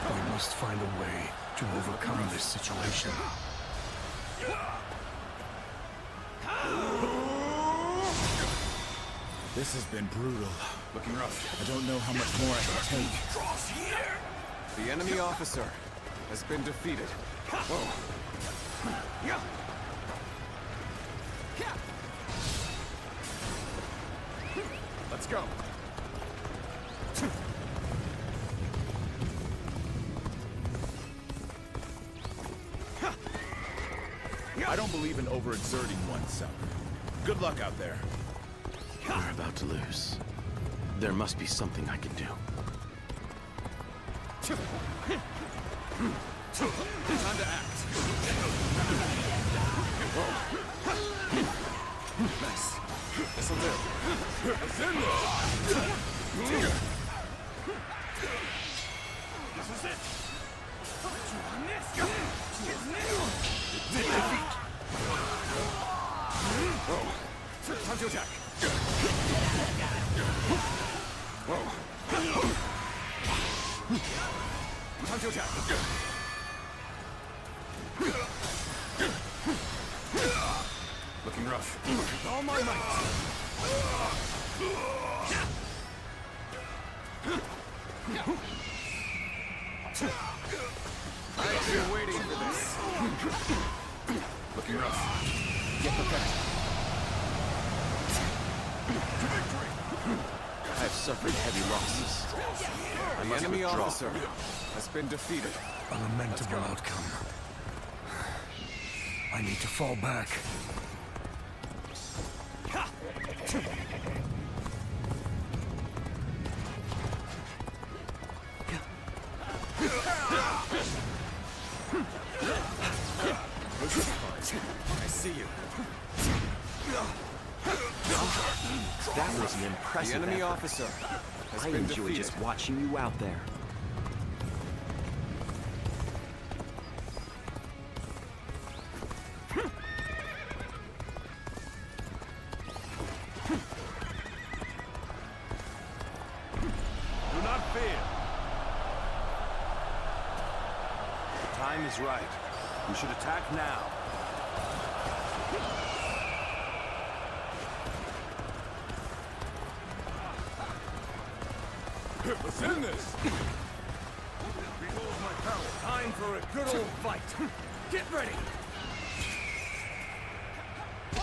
We must find a way to overcome this situation. This has been brutal. Looking rough. I don't know how much more I can take. The enemy officer has been defeated. Whoa. Let's go. I don't believe in overexerting oneself. Good luck out there. We're about to lose. There must be something I can do. Time to act. Nice. This'll do. This is it. Whoa. Time to attack. Whoa. Time to attack. Looking rough. With all my might. I've been waiting for this. Looking rough. Get prepared. I have suffered heavy losses. The enemy officer has been defeated. A lamentable outcome. I need to fall back. I see you. That was an impressive The enemy effort. officer has I been enjoy defeated. just watching you out there. Do not fear. The time is right. We should attack now. Let's end this! Behold my power. Time for a good old fight. Get ready!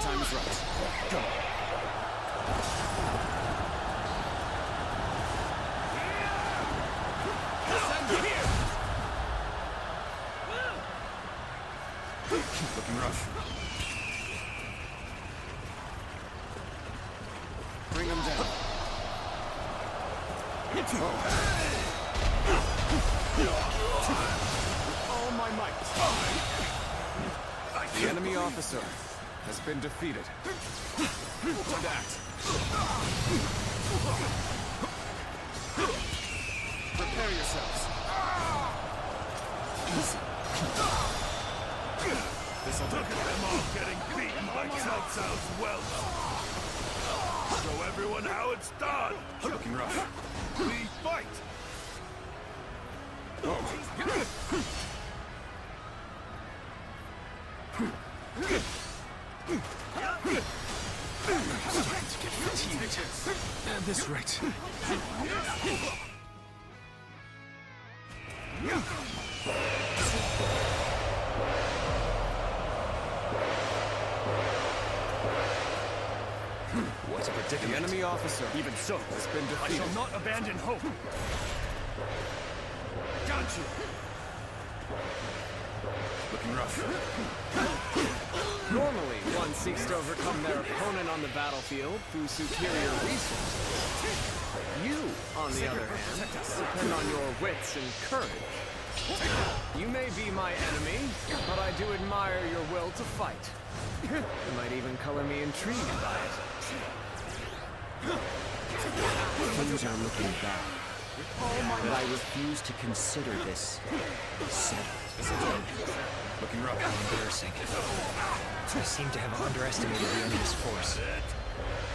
time is right. Go. Looking rough. Bring him down. All my might. The enemy officer has been defeated. Time to act. Prepare yourselves. This'll Look at them all getting beaten by Cao Cao's wealth. Show everyone how it's done. Looking rough. We fight. Starting to get fatigued. At this rate. What a predicament. The enemy officer, even so, has been defeated. I shall not abandon hope. Got you. Looking rough. Normally, one seeks to overcome their opponent on the battlefield through superior resources. You, on the other hand, depend on your wits and courage. You may be my enemy, but I do admire your will to fight. You might even color me intrigued by it. Things are looking bad, but I refuse to consider this settled. Looking rough. Embarrassing. I seem to have underestimated the enemy's force.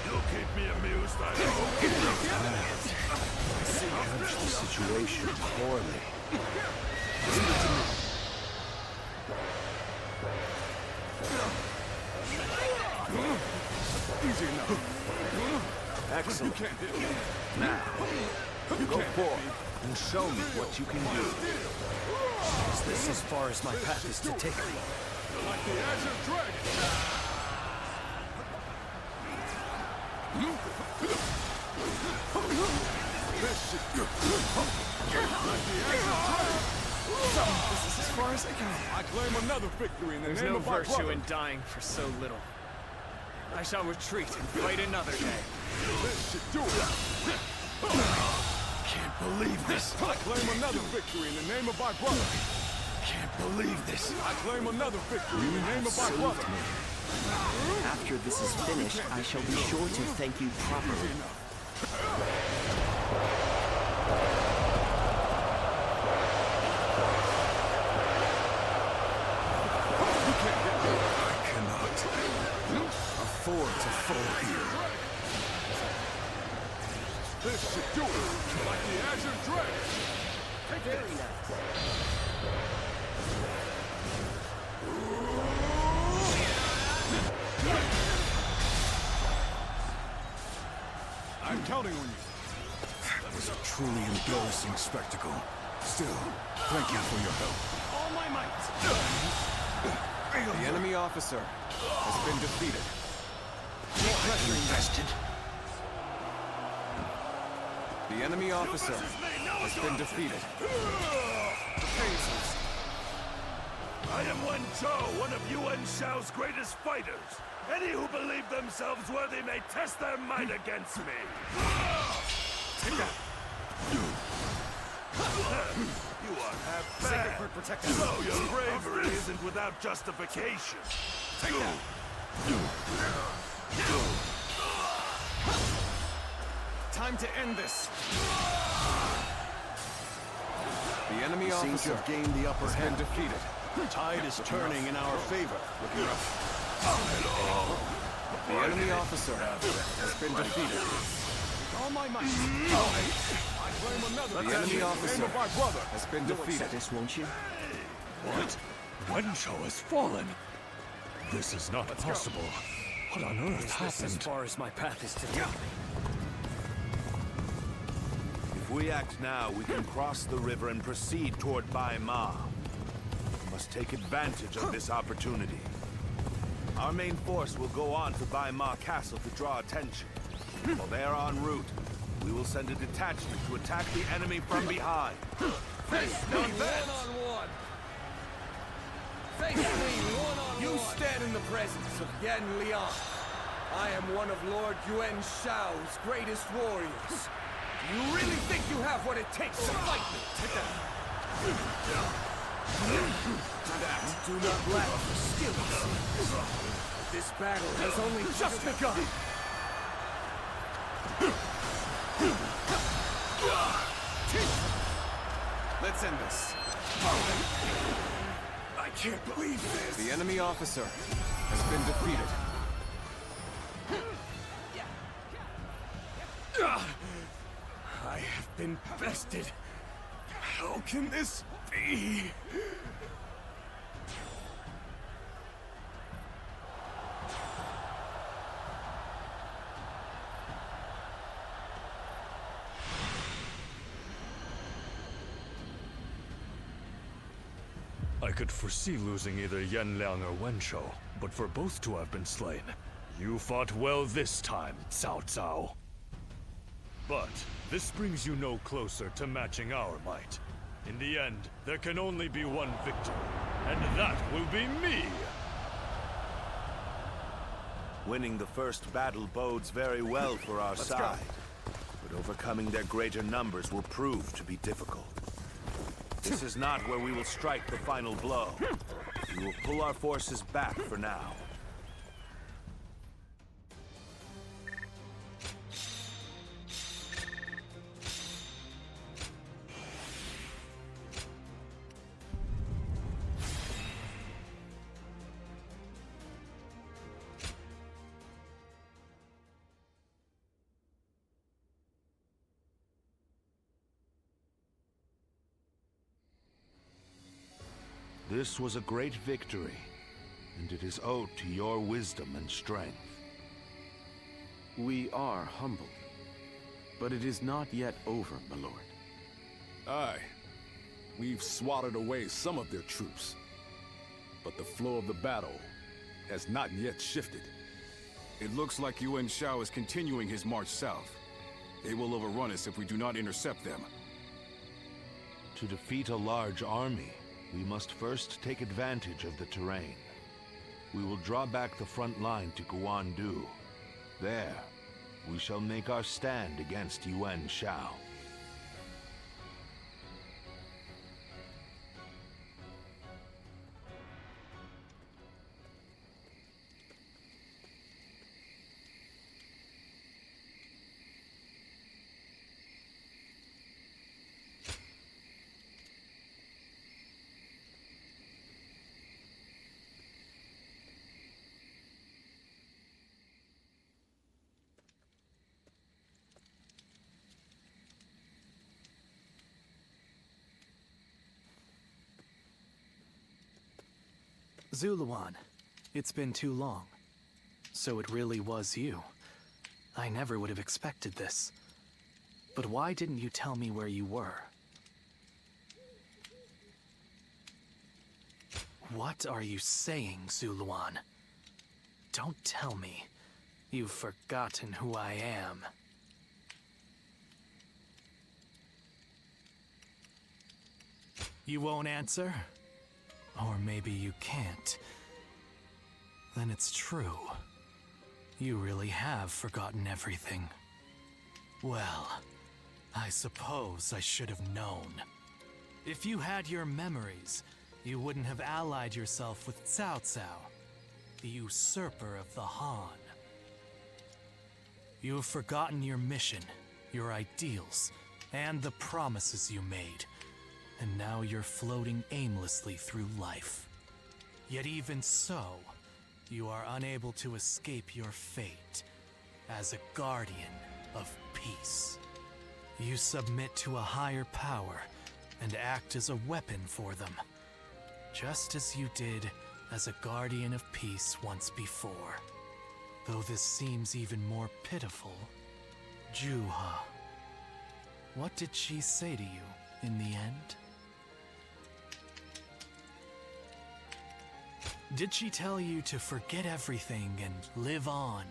You'll keep me amused, I hope. Judge the situation poorly. Easy enough. Excellent. Now, go forth and show me what you can do. Is this as far as my path is to take me? Like the Azure Dragon. This is as far as I go. I claim another victory in the There's name no of my virtue brother. in dying for so little. I shall retreat and fight another day. This should do it. Can't believe this. I claim another victory in the name of my brother. Can't believe this. I claim another victory in the name of my brother. After this is finished, I shall be sure to thank you properly. Afford to fall here. This should do it. Like the Azure Dragon. Very nice. I'm counting on you. That was a truly embarrassing spectacle. Still, thank you for your help. All my might. The enemy officer has been defeated. Keep pressuring them. The enemy officer has been defeated. Casas. I am Wen Chou, one of Yuan Shao's greatest fighters. Any who believe themselves worthy may test their might against me. Take that. You are half bad. So your bravery isn't without justification. Take that. Time to end this. The enemy Seems officer to have gained the upper has been hand. defeated. Tide is turning in our favor. Looking rough. The enemy officer has been defeated. All my might. I claim another. The enemy officer my brother. has been You'll defeated. accept this, won't you? What? Wen Chou has fallen. This is not possible. What on earth Is this as happened? far as my path is to take me? If we act now, we can cross the river and proceed toward Bai Ma. We must take advantage of this opportunity. Our main force will go on to Baima Castle to draw attention. While they are en route, we will send a detachment to attack the enemy from behind. Face me one-on-one! Face me one-on-one! You stand in the presence of Yan Liang. I am one of Lord Yuan Shao's greatest warriors. Do you really think you have what it takes to fight me? Do not lack for skills. This battle has only just begun. Let's end this. I can't believe this. The enemy officer has been defeated. I have been bested. How can this be? I could foresee losing either Yanliang or Wenshou, but for both to have been slain, you fought well this time, Cao Cao. But this brings you no closer to matching our might. In the end, there can only be one victor, and that will be me! Winning the first battle bodes very well for our side, but overcoming their greater numbers will prove to be difficult. This is not where we will strike the final blow. We will pull our forces back for now. This was a great victory, and it is owed to your wisdom and strength. We are humbled, but it is not yet over, my lord. Aye. We've swatted away some of their troops, but the flow of the battle has not yet shifted. It looks like Yuan Shao is continuing his march south. They will overrun us if we do not intercept them. To defeat a large army, we must first take advantage of the terrain. We will draw back the front line to Guandu. There, we shall make our stand against Yuan Shao. Zuluan, it's been too long. So it really was you. I never would have expected this. But why didn't you tell me where you were? What are you saying, Zuluan? Don't tell me you've forgotten who I am. You won't answer? Or maybe you can't. Then it's true. You really have forgotten everything. Well, I suppose I should have known. If you had your memories, you wouldn't have allied yourself with Cao Cao, the usurper of the Han. You have forgotten your mission, your ideals, and the promises you made. And now you're floating aimlessly through life. Yet even so, you are unable to escape your fate as a guardian of peace. You submit to a higher power and act as a weapon for them, just as you did as a guardian of peace once before. Though this seems even more pitiful, Juha, what did she say to you in the end? Did she tell you to forget everything and live on?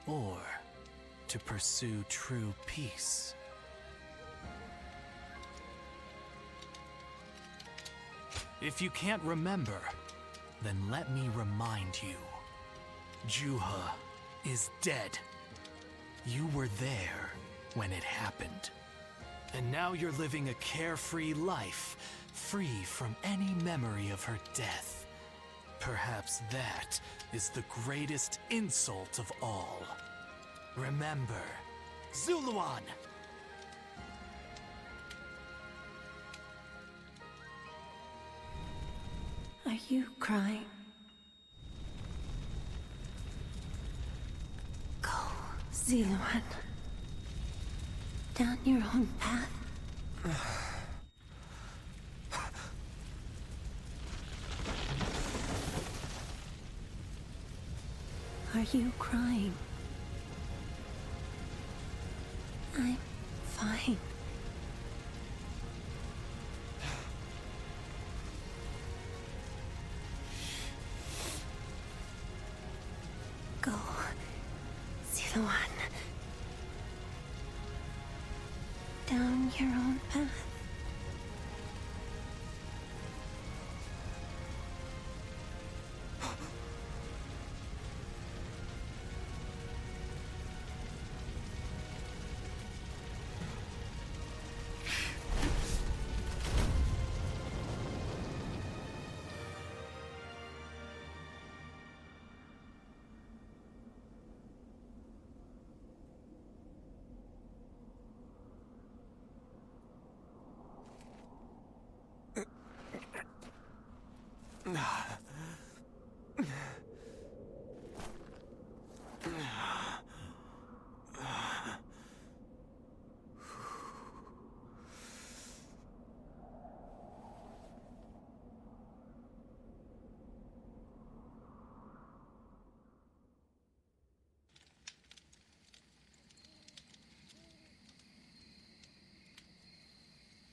Or to pursue true peace? If you can't remember, then let me remind you. Juha is dead. You were there when it happened. And now you're living a carefree life, free from any memory of her death. Perhaps that is the greatest insult of all. Remember, Zuluan! Are you crying? Go, Ziluan. Down your own path. Are you crying? I'm fine. Go, Ziluan. Down your own path.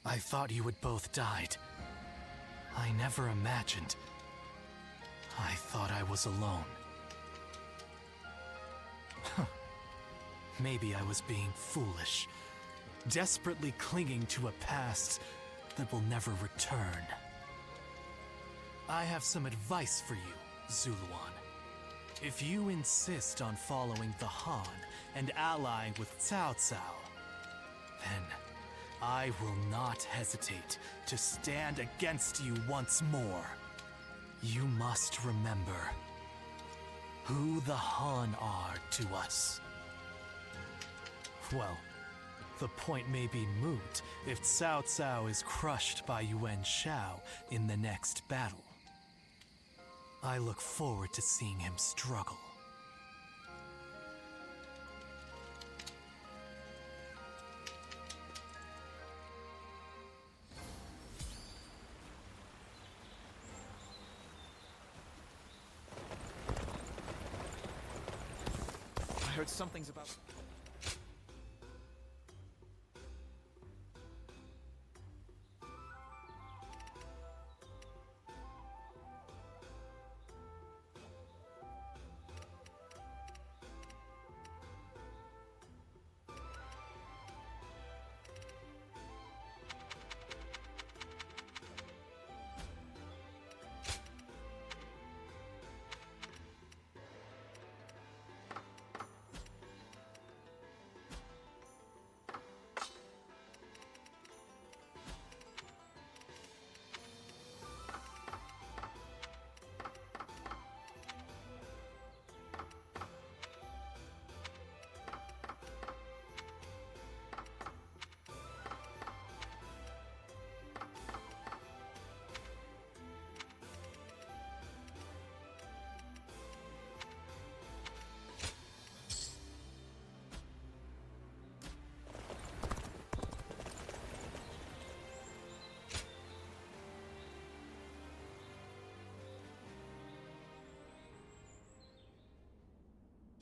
I thought you had both died. I never imagined. I thought I was alone. Huh. Maybe I was being foolish, desperately clinging to a past that will never return. I have some advice for you, Zuluan. If you insist on following the Han and allying with Cao Cao, then I will not hesitate to stand against you once more. You must remember who the Han are to us. Well, the point may be moot if Cao Cao is crushed by Yuan Shao in the next battle. I look forward to seeing him struggle. I heard something's about...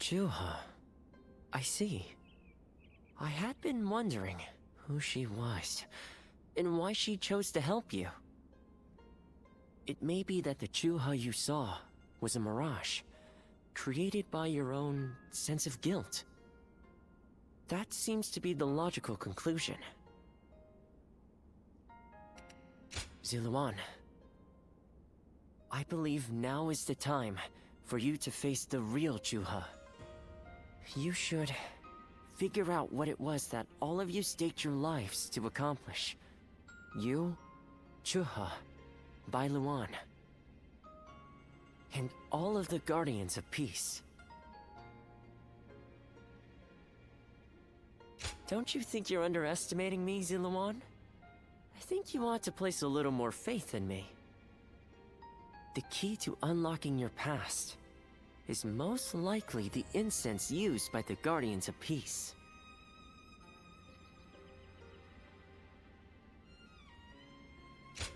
Juha. I see. I had been wondering who she was, and why she chose to help you. It may be that the Chuha you saw was a mirage, created by your own sense of guilt. That seems to be the logical conclusion. Ziluan, I believe now is the time for you to face the real Chuha. You should figure out what it was that all of you staked your lives to accomplish. You, Chuha, Bailuan, and all of the Guardians of Peace. Don't you think you're underestimating me, Ziluan? I think you ought to place a little more faith in me. The key to unlocking your past is most likely the incense used by the Guardians of Peace.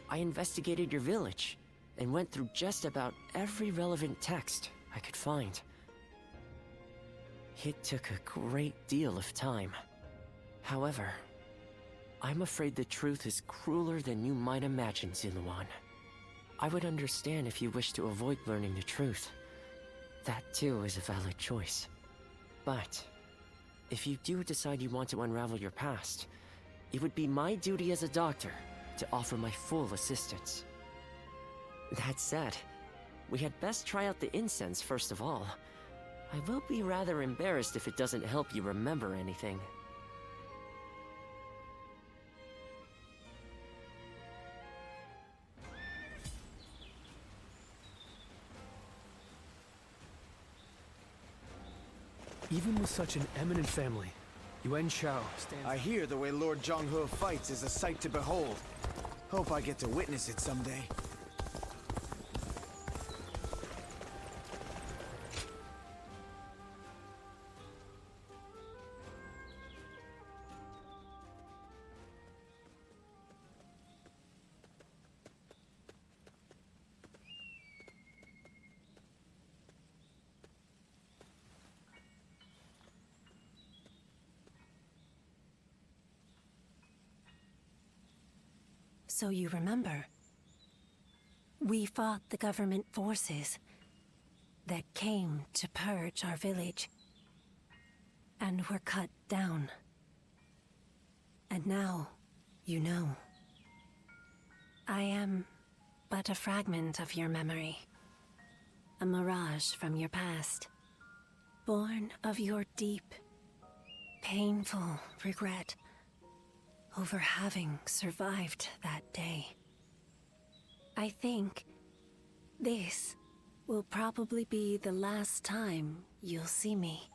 I investigated your village and went through just about every relevant text I could find. It took a great deal of time. However, I'm afraid the truth is crueler than you might imagine, Ziluan. I would understand if you wish to avoid learning the truth. That too is a valid choice. But if you do decide you want to unravel your past, it would be my duty as a doctor to offer my full assistance. That said, we had best try out the incense first of all. I will be rather embarrassed if it doesn't help you remember anything. Even with such an eminent family, Yuan Shao stands... I hear the way Lord Zhonghe fights is a sight to behold. Hope I get to witness it someday. So you remember, we fought the government forces that came to purge our village, and were cut down. And now, you know. I am but a fragment of your memory, a mirage from your past, born of your deep, painful regret over having survived that day. I think this will probably be the last time you'll see me.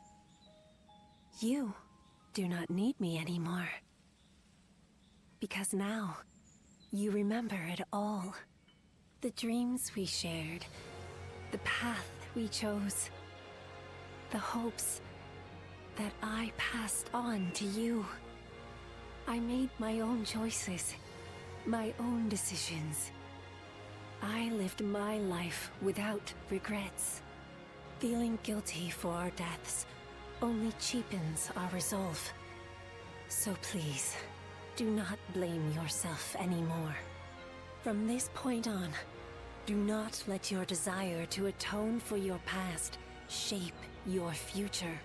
You do not need me anymore. Because now, you remember it all. The dreams we shared, the path we chose, the hopes that I passed on to you. I made my own choices, my own decisions. I lived my life without regrets. Feeling guilty for our deaths only cheapens our resolve. So please, do not blame yourself anymore. From this point on, do not let your desire to atone for your past shape your future.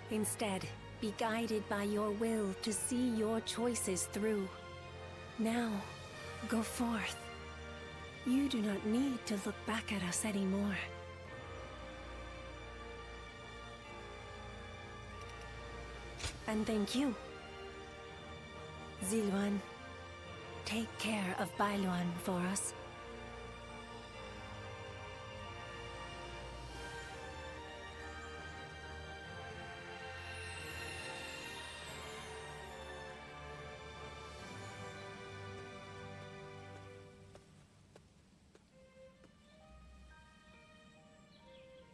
Instead, be guided by your will to see your choices through. Now, go forth. You do not need to look back at us anymore. And thank you. Ziluan, take care of Bailuan for us.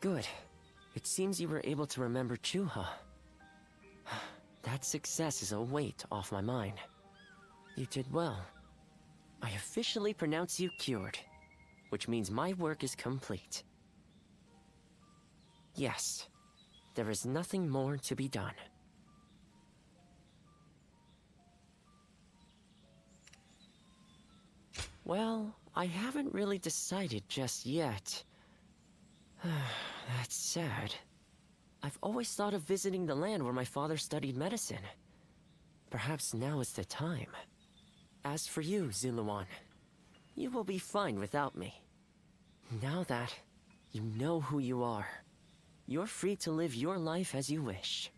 Good. It seems you were able to remember Chuha. That success is a weight off my mind. You did well. I officially pronounce you cured, which means my work is complete. Yes, there is nothing more to be done. Well, I haven't really decided just yet. That's sad. I've always thought of visiting the land where my father studied medicine. Perhaps now is the time. As for you, Ziluan, you will be fine without me. Now that you know who you are, you're free to live your life as you wish.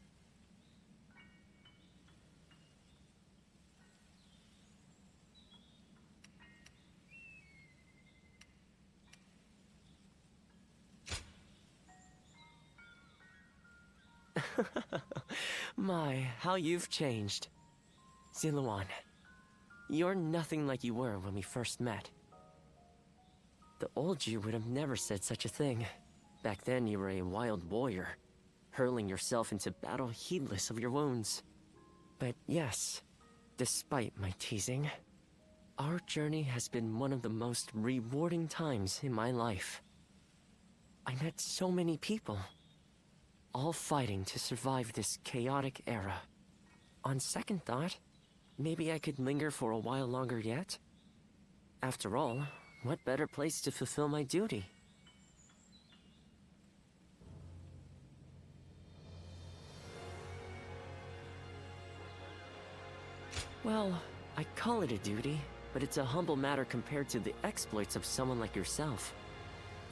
My, how you've changed. Ziluan, you're nothing like you were when we first met. The old you would have never said such a thing. Back then you were a wild warrior, hurling yourself into battle heedless of your wounds. But yes, despite my teasing, our journey has been one of the most rewarding times in my life. I met so many people, all fighting to survive this chaotic era. On second thought, maybe I could linger for a while longer yet? After all, what better place to fulfill my duty? Well, I call it a duty, but it's a humble matter compared to the exploits of someone like yourself.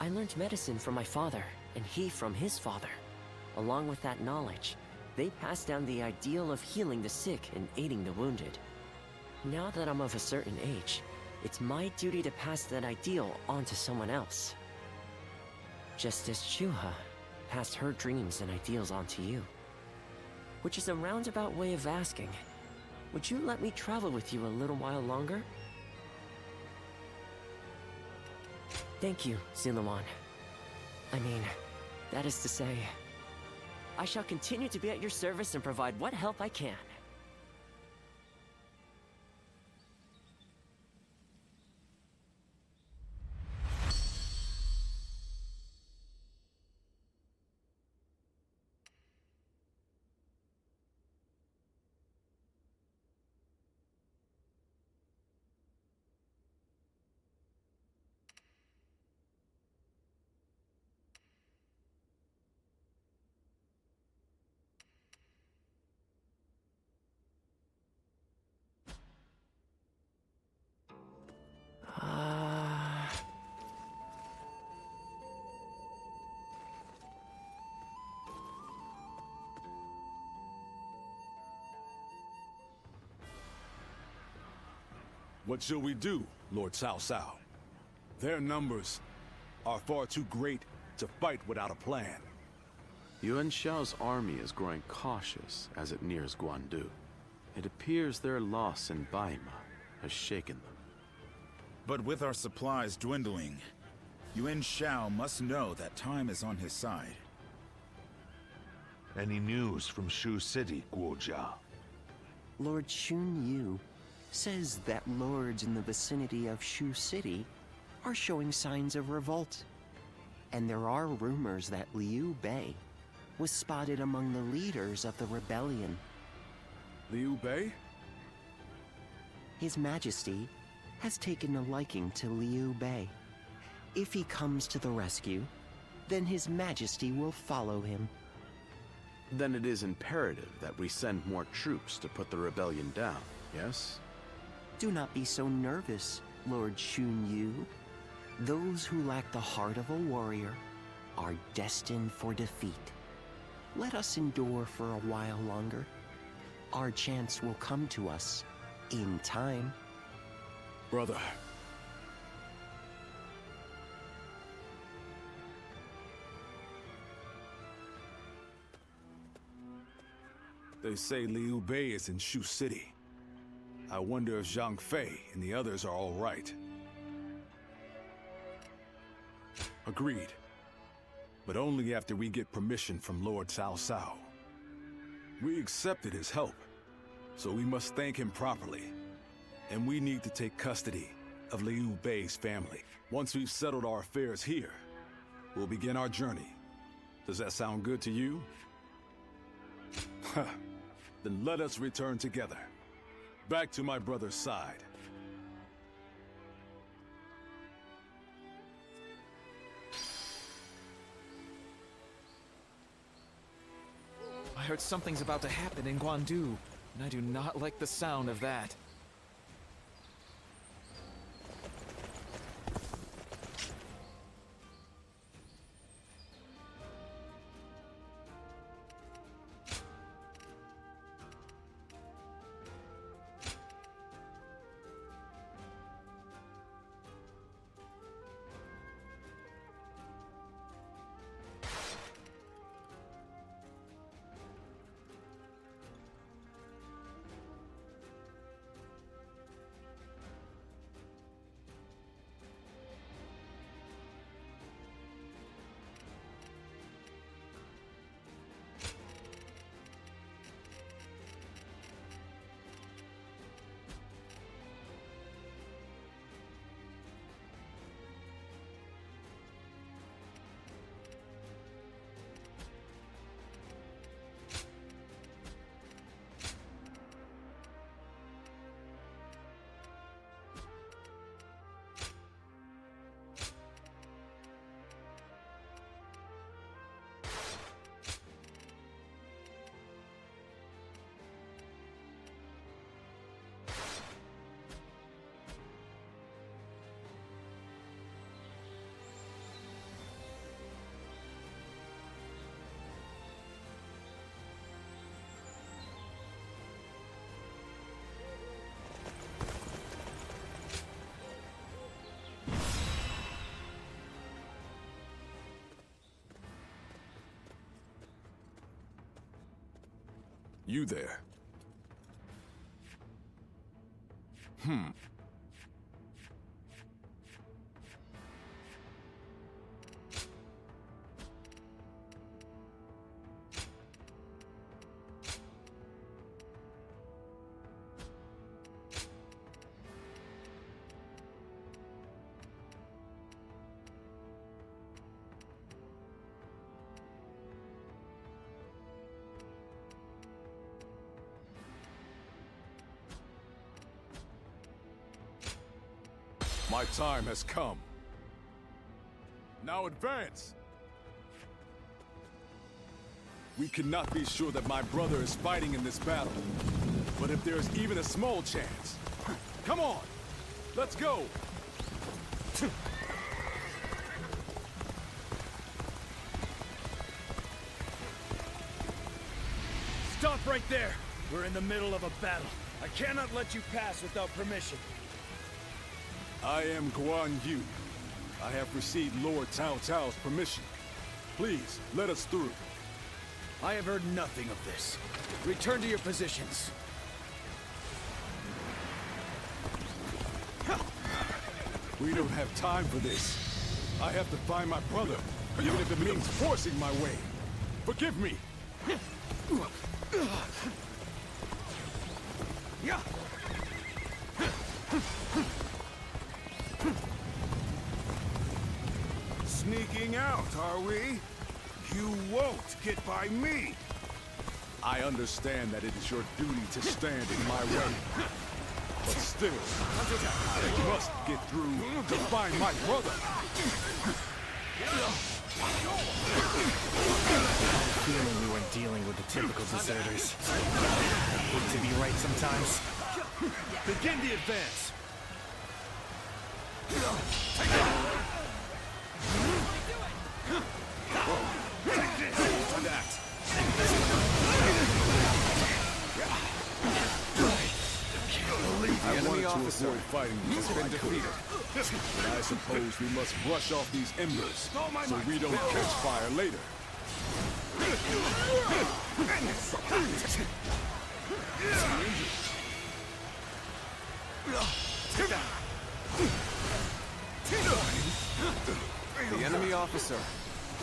I learned medicine from my father, and he from his father. Along with that knowledge, they passed down the ideal of healing the sick and aiding the wounded. Now that I'm of a certain age, it's my duty to pass that ideal on to someone else. Just as Shuha passed her dreams and ideals on to you. Which is a roundabout way of asking, would you let me travel with you a little while longer? Thank you, Ziluan. I mean, that is to say, I shall continue to be at your service and provide what help I can. What shall we do, Lord Cao Cao? Their numbers are far too great to fight without a plan. Yuan Shao's army is growing cautious as it nears Guandu. It appears their loss in Baima has shaken them. But with our supplies dwindling, Yuan Shao must know that time is on his side. Any news from Shu City, Guojia? Lord Xun Yu says that lords in the vicinity of Shu City are showing signs of revolt. And there are rumors that Liu Bei was spotted among the leaders of the rebellion. Liu Bei? His Majesty has taken a liking to Liu Bei. If he comes to the rescue, then His Majesty will follow him. Then it is imperative that we send more troops to put the rebellion down, yes? Do not be so nervous, Lord Xun Yu. Those who lack the heart of a warrior are destined for defeat. Let us endure for a while longer. Our chance will come to us in time. Brother. They say Liu Bei is in Shu City. I wonder if Zhang Fei and the others are all right. Agreed. But only after we get permission from Lord Cao Cao. We accepted his help, so we must thank him properly. And we need to take custody of Liu Bei's family. Once we've settled our affairs here, we'll begin our journey. Does that sound good to you? Then let us return together. Back to my brother's side. heard something's about to happen in Guandu, and I do not like the sound of that. You there? My time has come. Now advance! We cannot be sure that my brother is fighting in this battle. But if there is even a small chance... Come on! Let's go! Stop right there! We're in the middle of a battle. I cannot let you pass without permission. I am Guan Yu. I have received Lord Cao Cao's permission. Please, let us through. I have heard nothing of this. Return to your positions. We don't have time for this. I have to find my brother, even if it means forcing my way. Forgive me! Sneaking out, are we? You won't get by me! I understand that it is your duty to stand in my way. But still, I must get through to find my brother! Feeling we weren't dealing with the typical deserters. Good to be right sometimes. Begin the advance! I wanted to avoid fighting has been defeated. But I suppose we must brush off these embers so we don't catch fire later. The enemy officer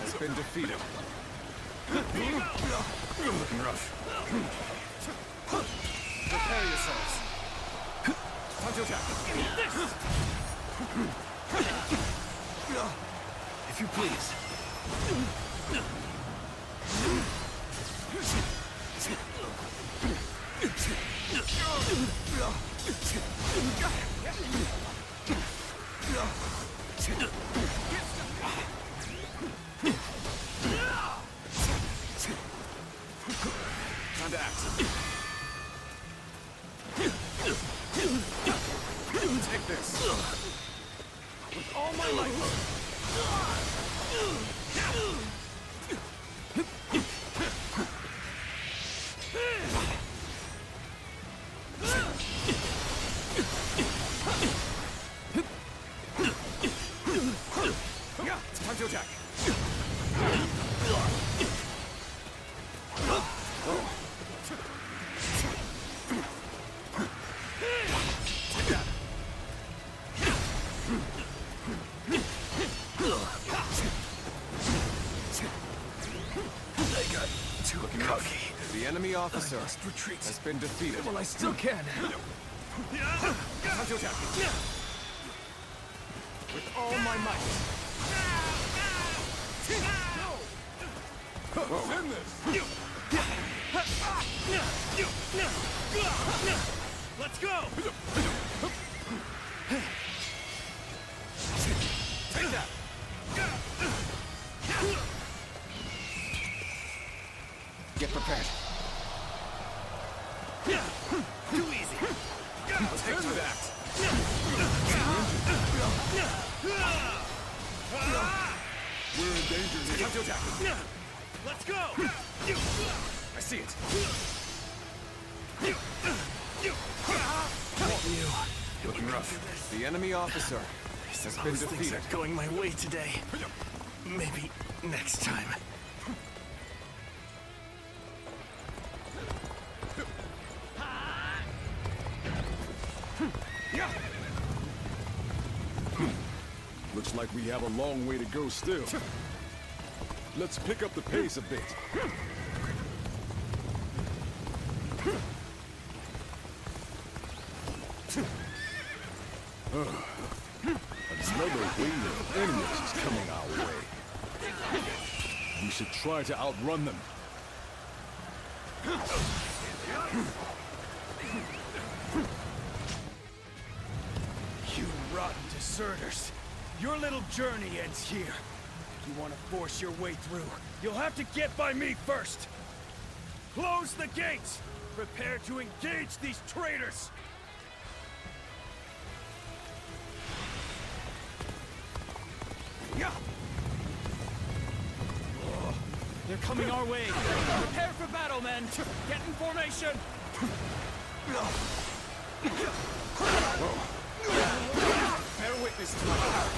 has been defeated. Looking rough. Prepare yourselves. Time to attack. If you please. my might! It's time to attack. The enemy officer has been defeated. Well, I still can. Time to attack. With all my might. Send this! Let's go! Take that! Get prepared. Too easy! Take to that! We're in danger here. Time to attack! Let's go! I see it! Looking rough. The enemy officer has been Suppose things defeated. are going my way today. Maybe next time. Looks like we have a long way to go still. Let's pick up the pace a bit. Another wave of enemies is coming our way. We should try to outrun them. You rotten deserters. Your little journey ends here. If you want to force your way through, you'll have to get by me first. Close the gates! Prepare to engage these traitors! They're coming our way. Prepare for battle, men! Get in formation! Bear witness to my power.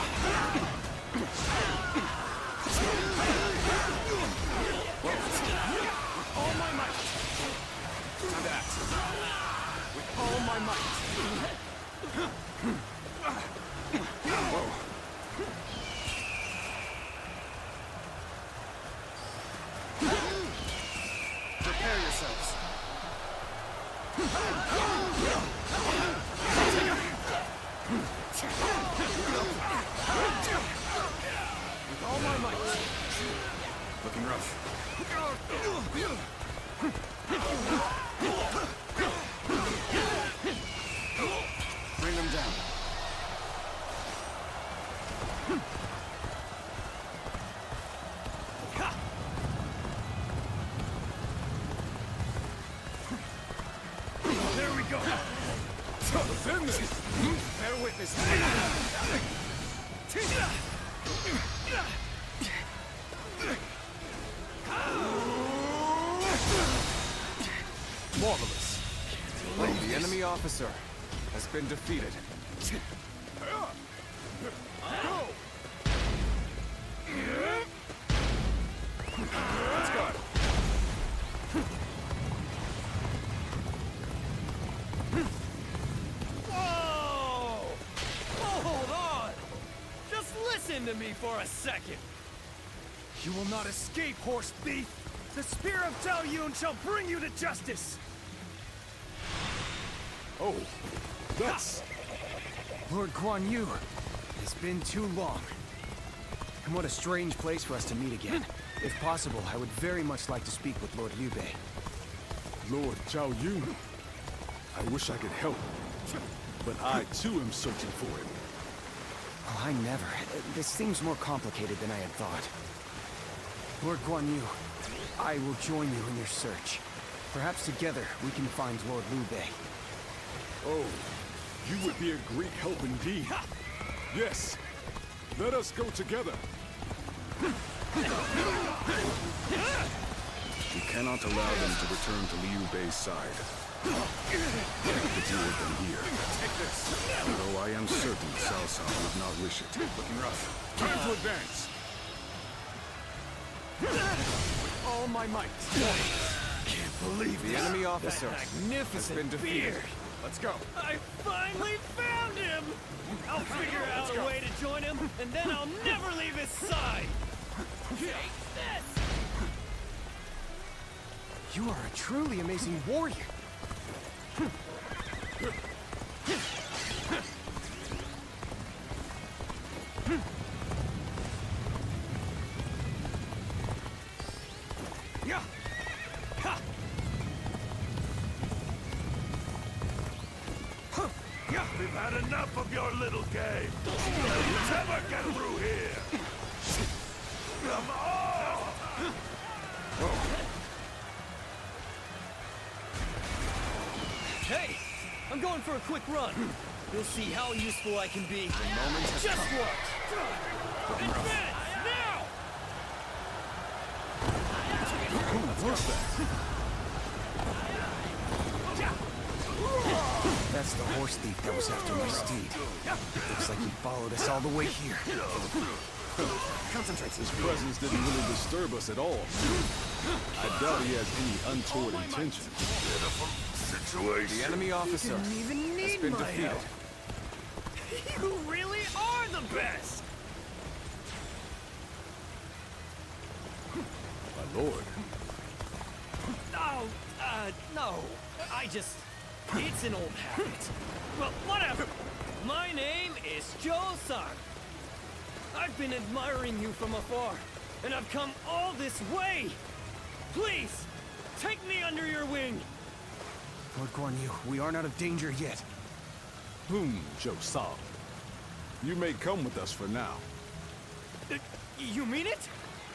With all my might. Time to act. With all my might. Prepare yourselves. With all my might. Looking rough. Bring them down. There we go! Defend this! Bear witness. Marvelous. The enemy officer has been defeated. Let's go. Whoa! Hold on! Just listen to me for a second! You will not escape, horse thief! The Spear of Tao Yun shall bring you to justice! Oh, that's... Lord Guan Yu, it's been too long. And what a strange place for us to meet again. If possible, I would very much like to speak with Lord Liu Bei. Lord Zhao Yun. I wish I could help, but I too am searching for him. Oh, I never. This seems more complicated than I had thought. Lord Guan Yu, I will join you in your search. Perhaps together we can find Lord Liu Bei. Oh, you would be a great help indeed. Yes, Let us go together. We cannot allow them to return to Liu Bei's side. We have to deal with them here. Take this. Although I am certain Cao Cao would not wish it. Looking rough. Time to advance. With all my might. Can't believe The enemy officer magnificent has been defeated. Let's go. I finally found him! I'll figure out a way to join him, and then I'll never leave his side! Take this! You are a truly amazing warrior. Yeah. Ha. Yeah, we've had enough of your little game. You'll never get through here. Come on! Hey, I'm going for a quick run. You'll see how useful I can be. The moment has Just come. watch. Advance, now! Who was that? That's the horse thief that was after my steed. Looks like he followed us all the way here. Concentrate. His presence didn't really disturb us at all. I doubt he has any untoward intention. The enemy officer Didn't even has need been my defeated. help. You really are the best! My lord. Oh, no. It's an old habit. Well, whatever. My name is Joe-san. I've been admiring you from afar, and I've come all this way. Please, take me under your wing. Lord Guan Yu, we aren't out of danger yet. Joe-san. You may come with us for now. You mean it?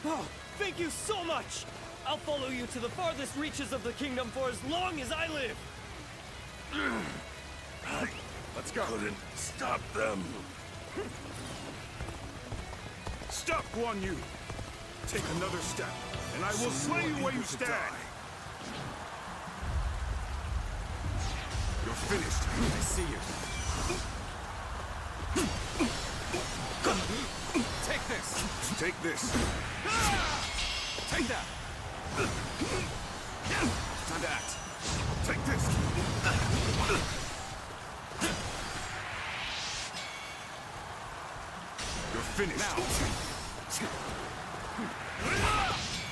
Oh, thank you so much! I'll follow you to the farthest reaches of the kingdom for as long as I live! Let's go. Couldn't stop them. Stop, Guan Yu. Take another step, and I will slay you where you stand. You're finished. I see you. Take this. Take this. Take that. Time to act. Take this. You're finished. Now.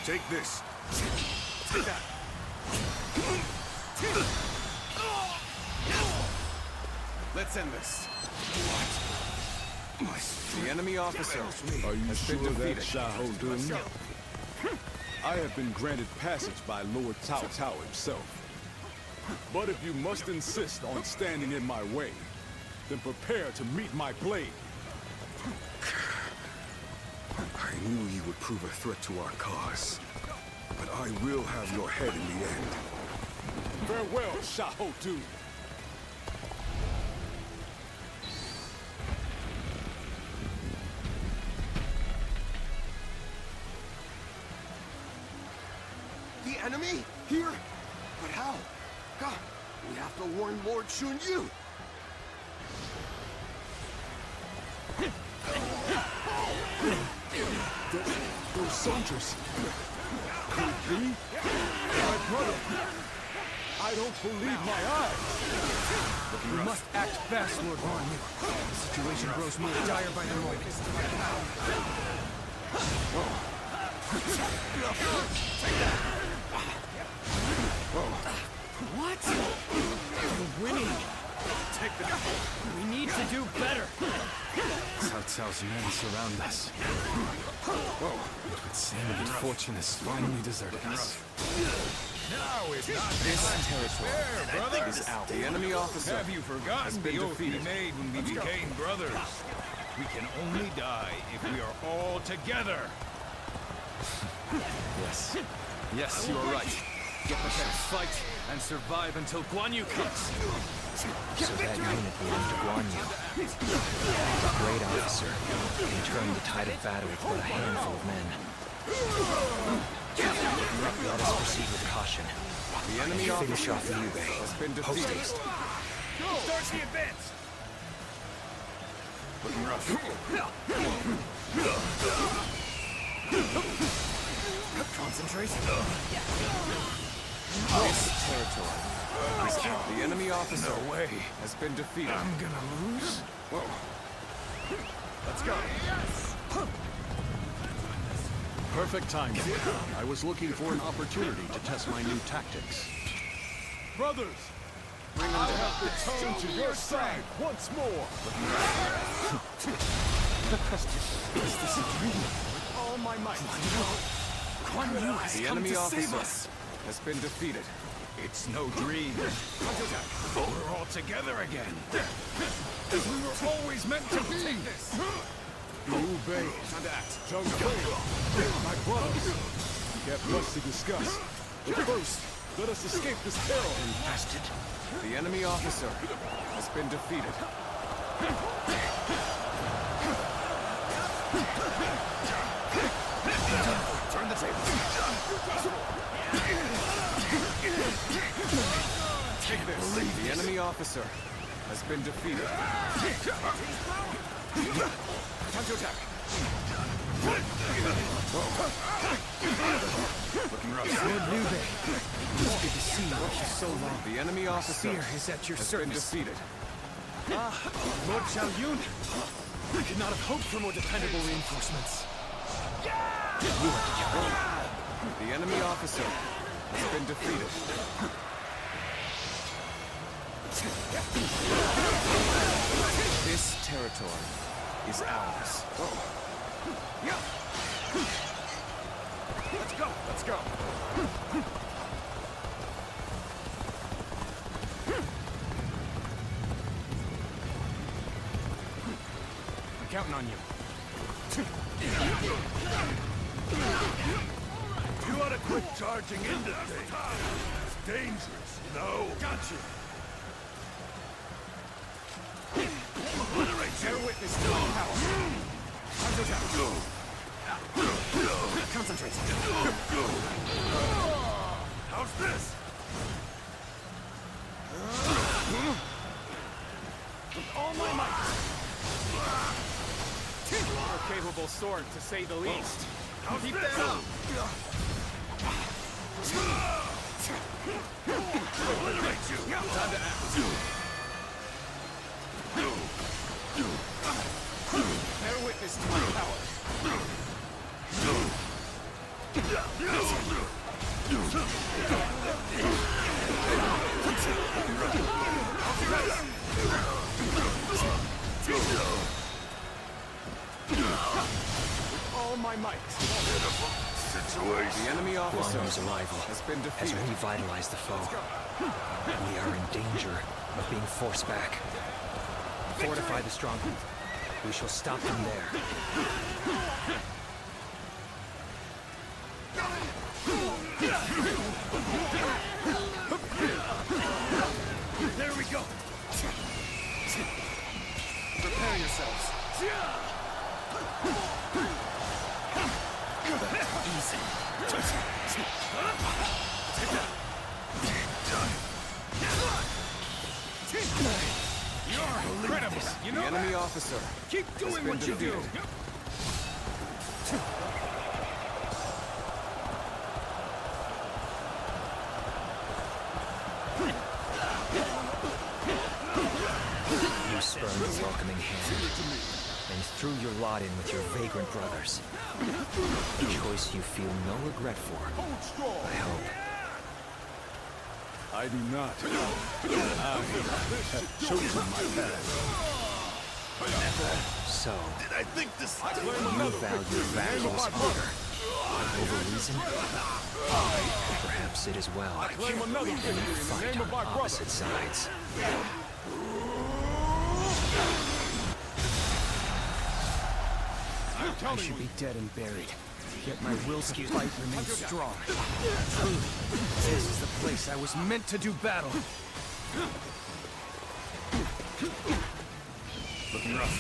Take this. Take that. Let's end this. The enemy officer Are you has sure been defeated. that's Xiahou Dun? I have been granted passage by Lord Cao Cao himself. But if you must insist on standing in my way, then prepare to meet my blade. I knew you would prove a threat to our cause. But I will have your head in the end. Farewell, Xiahou Dun. The enemy? Here? But how? God, we have to warn Lord Shun Yu. Those soldiers. Could it be? My brother. I don't believe my eyes. We must act fast, Lord Guan Yu. The situation grows more dire by the moment. What? We're winning. Take that. We need to do better. Cao Cao's men surround us. It would seem that fortune has finally deserted us. Now it's not This territory brother. is out. The enemy officer Have you has forgotten been the oath we defeated. made when we became brothers? We can only die if we are all together. Yes. Yes, you are right. Get prepared to fight and survive until Guan Yu comes. So that unit belonged to Guan Yu. A great officer can turn the tide of battle with but a handful of men. Let us proceed with caution. The enemy and finish off Liu Bei. Has been Post defeated. haste. Start the advance! Looking rough. Concentrate. This territory is out. The enemy officer has been defeated. I'm gonna lose? Whoa. Let's go. Perfect timing. I was looking for an opportunity to test my new tactics. Brothers, I have returned to your side once more. Is this a dream? With all my might. The enemy officer has been defeated. It's no dream. We're all together again. We were always meant to be. Liu Bei, Zhang Fei, my brothers. We have much to discuss. But first, let us escape this peril. Infested. The enemy officer has been defeated. Turn the table. Take this. The enemy officer has been defeated. Time to attack. Looking rough. Lord Liu Bei, it's good to see you after so long. The enemy officer Spear is at your has service. been defeated. Lord Xiao Yun, I could not have hoped for more dependable reinforcements. The enemy officer has been defeated. This territory is ours. Let's go! Let's go! I'm counting on you. You ought to quit charging into things. It's dangerous, you know? Gotcha. Bear witness to my power. Concentrate. How's this? With all my might. A capable sword, to say the least. Keep that up. Obliterate you. Time to act. Bear witness to my power. With all my might. The enemy officer Guan Yu's arrival has been has defeated. revitalized the foe. We are in danger of being forced back. Fortify the stronghold. We shall stop them there. There we go. Prepare yourselves. Easy. You're incredible. You know the enemy officer. Keep doing what you do. You spurned the welcoming hand and threw your lot in with your vagrant brothers. A choice you feel no regret for, I hope. I do not. I have chosen my path. So, Did I think this you value valueless honor over reason? Perhaps it is well that Claim another you victory in the fight name on of my brother. opposite sides. I should be dead and buried, yet my will to fight remains strong. Truly, This is the place I was meant to do battle. Looking rough.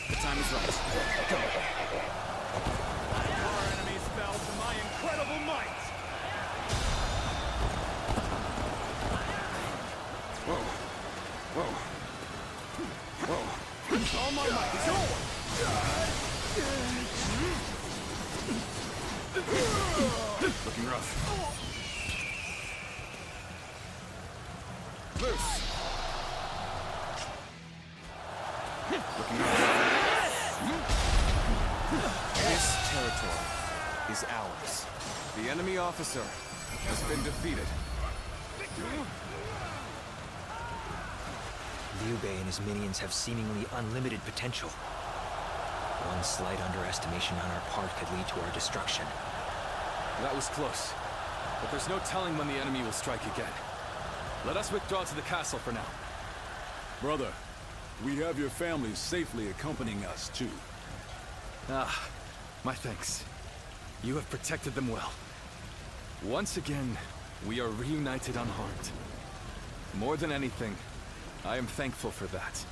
The time is right. Go. Our enemies fell to my incredible might. Whoa. Whoa. Whoa. All my might is over. Looking rough. Loose. Looking rough. This territory is ours. The enemy officer has been defeated. Liu Bei and his minions have seemingly unlimited potential. One slight underestimation on our part could lead to our destruction. That was close. But there's no telling when the enemy will strike again. Let us withdraw to the castle for now. Brother, we have your family safely accompanying us, too. Ah, my thanks. You have protected them well. Once again, we are reunited unharmed. More than anything, I am thankful for that.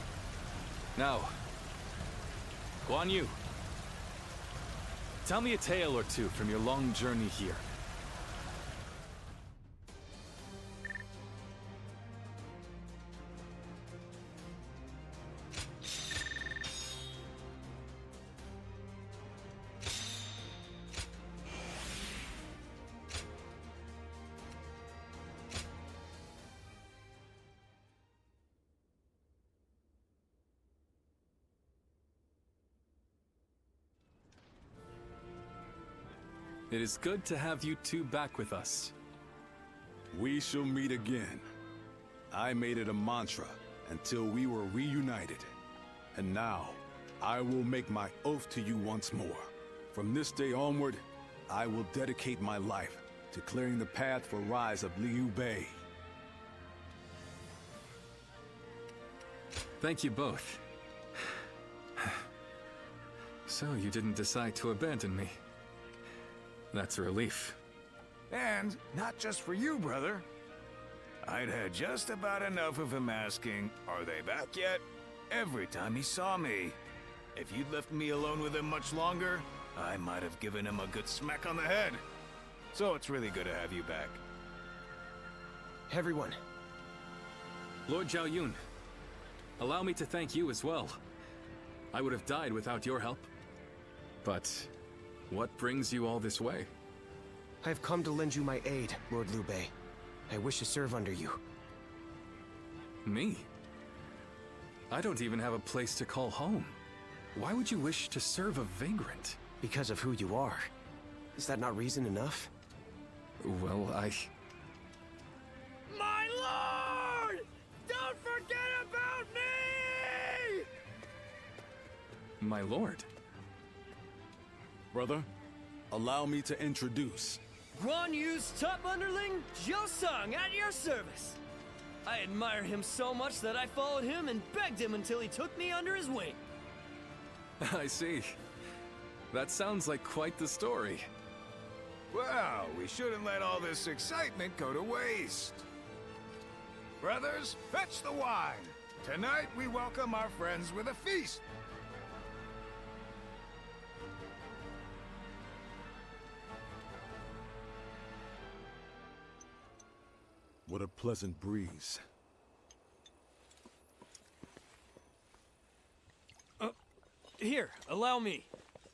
Now, Guan Yu, tell me a tale or two from your long journey here. It is good to have you two back with us. We shall meet again. I made it a mantra until we were reunited. And now, I will make my oath to you once more. From this day onward, I will dedicate my life to clearing the path for rise of Liu Bei. Thank you both. So you didn't decide to abandon me. That's a relief. And not just for you, brother. I'd had just about enough of him asking, "Are they back yet?" every time he saw me. If you'd left me alone with him much longer, I might have given him a good smack on the head. So it's really good to have you back. Everyone. Lord Zhao Yun, allow me to thank you as well. I would have died without your help. But what brings you all this way? I have come to lend you my aid, Lord Liu Bei. I wish to serve under you. Me? I don't even have a place to call home. Why would you wish to serve a vagrant? Because of who you are. Is that not reason enough? Well, My lord! Don't forget about me! My lord. Brother, allow me to introduce. Guan Yu's top underling, Zhou Song, at your service. I admire him so much that I followed him and begged him until he took me under his wing. I see. That sounds like quite the story. Well, we shouldn't let all this excitement go to waste. Brothers, fetch the wine. Tonight we welcome our friends with a feast. What a pleasant breeze. Here, allow me.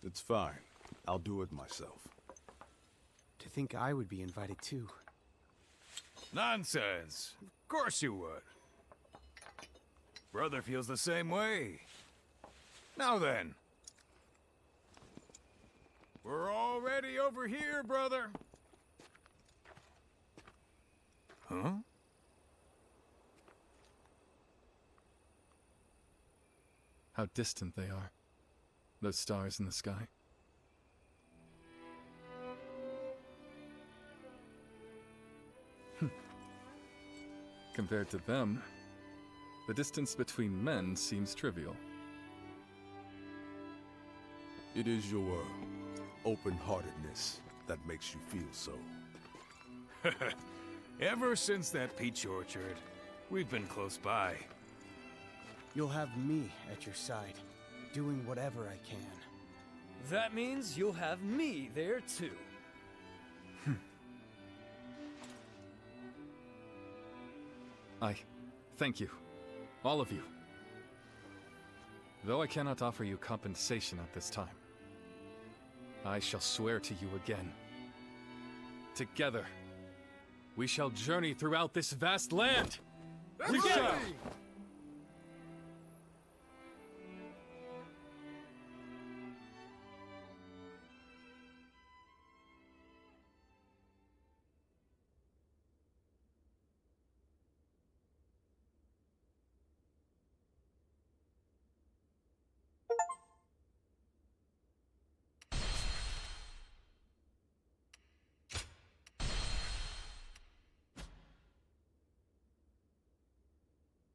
It's fine. I'll do it myself. To think I would be invited too. Nonsense. Of course you would. Brother feels the same way. Now then. We're already over here, brother. Huh? How distant they are. Those stars in the sky. Compared to them, the distance between men seems trivial. It is your open-heartedness that makes you feel so? Ever since that peach orchard, we've been close by. You'll have me at your side, doing whatever I can. That means you'll have me there too. I thank you, all of you. Though I cannot offer you compensation at this time, I shall swear to you again. Together, we shall journey throughout this vast land! We shall!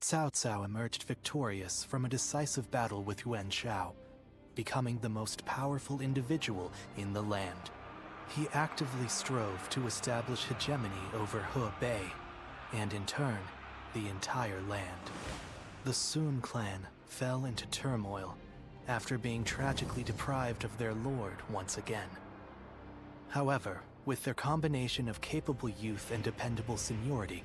Cao Cao emerged victorious from a decisive battle with Yuan Shao, becoming the most powerful individual in the land. He actively strove to establish hegemony over Hebei, and in turn, the entire land. The Sun clan fell into turmoil after being tragically deprived of their lord once again. However, with their combination of capable youth and dependable seniority,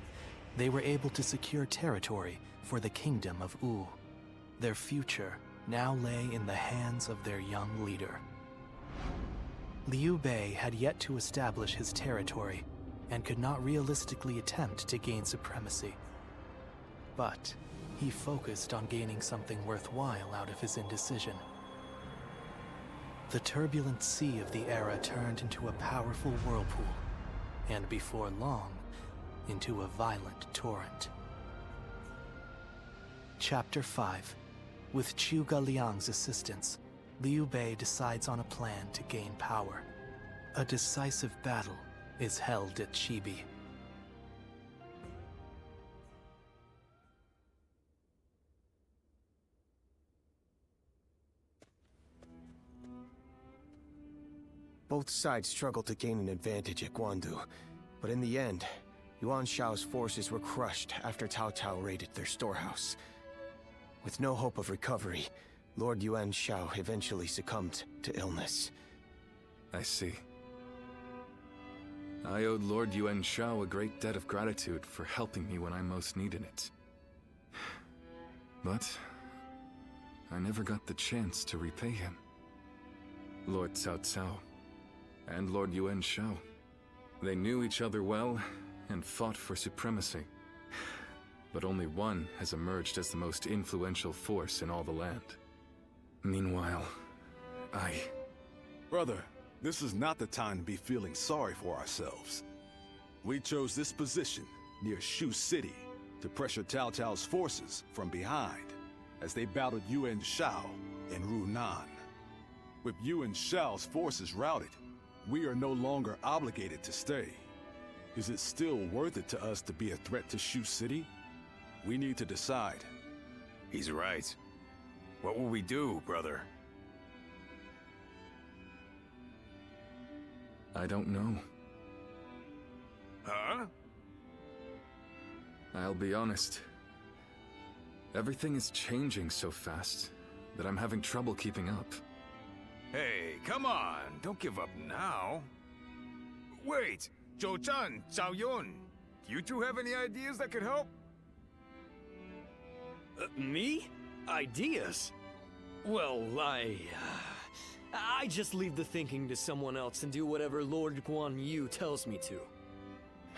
they were able to secure territory for the kingdom of Wu. Their future now lay in the hands of their young leader. Liu Bei had yet to establish his territory and could not realistically attempt to gain supremacy. But he focused on gaining something worthwhile out of his indecision. The turbulent sea of the era turned into a powerful whirlpool, and before long, into a violent torrent. Chapter 5. With Zhuge Liang's assistance, Liu Bei decides on a plan to gain power. A decisive battle is held at Chibi. Both sides struggled to gain an advantage at Guandu, but in the end, Yuan Shao's forces were crushed after Cao Cao raided their storehouse. With no hope of recovery, Lord Yuan Shao eventually succumbed to illness. I see. I owed Lord Yuan Shao a great debt of gratitude for helping me when I most needed it. But I never got the chance to repay him. Lord Cao Cao and Lord Yuan Shao, they knew each other well and fought for supremacy. But only one has emerged as the most influential force in all the land. Meanwhile, Brother, this is not the time to be feeling sorry for ourselves. We chose this position near Shu City to pressure Cao Cao's forces from behind as they battled Yuan Shao in Runan. With Yuan Shao's forces routed, we are no longer obligated to stay. Is it still worth it to us to be a threat to Shu City? We need to decide. He's right. What will we do, brother? I don't know. Huh? I'll be honest. Everything is changing so fast that I'm having trouble keeping up. Hey, come on! Don't give up now! Wait! Zhou Zhan, Zhao Yun! Do you two have any ideas that could help? Me? Ideas? Well, I just leave the thinking to someone else and do whatever Lord Guan Yu tells me to.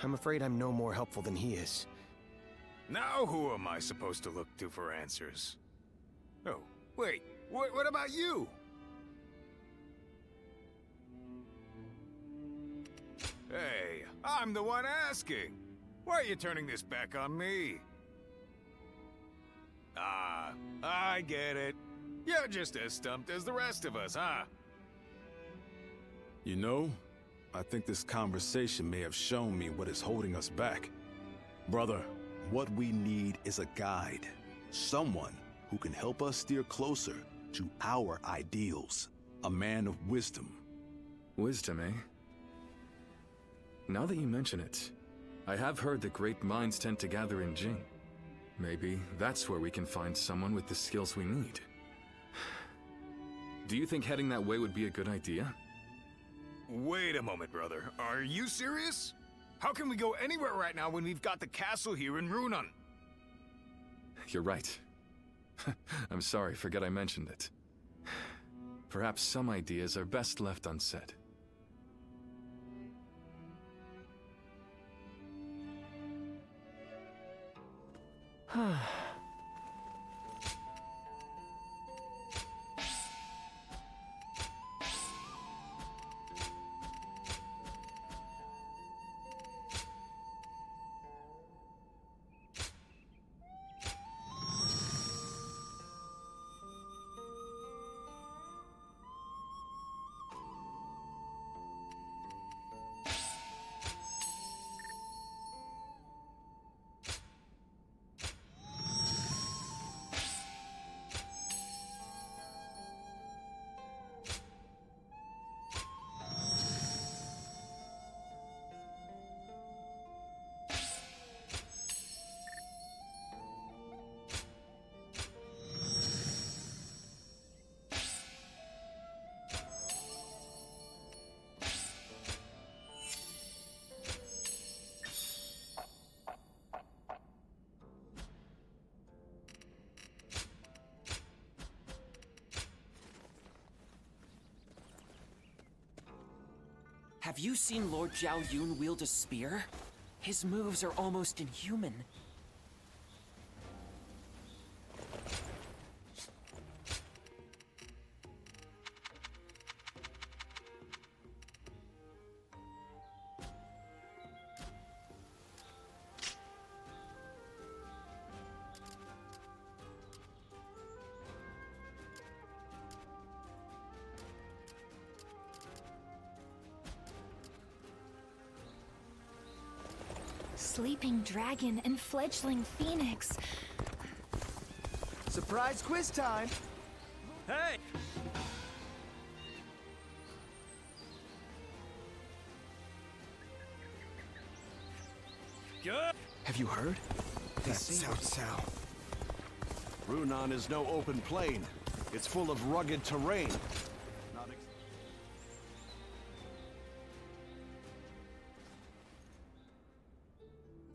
I'm afraid I'm no more helpful than he is. Now who am I supposed to look to for answers? Oh, wait, what about you? Hey, I'm the one asking. Why are you turning this back on me? Ah, I get it. You're just as stumped as the rest of us, huh? You know, I think this conversation may have shown me what is holding us back. Brother, what we need is a guide. Someone who can help us steer closer to our ideals. A man of wisdom. Wisdom, eh? Now that you mention it, I have heard that great minds tend to gather in Jing. Maybe that's where we can find someone with the skills we need. Do you think heading that way would be a good idea? Wait a moment, brother. Are you serious? How can we go anywhere right now when we've got the castle here in Runan? You're right. I'm sorry, forget I mentioned it. Perhaps some ideas are best left unsaid. Have you seen Lord Zhao Yun wield a spear? His moves are almost inhuman. Sleeping dragon and fledgling phoenix. Surprise quiz time! Hey! Good! Have you heard? That's Cao Cao. Runan is no open plain. It's full of rugged terrain.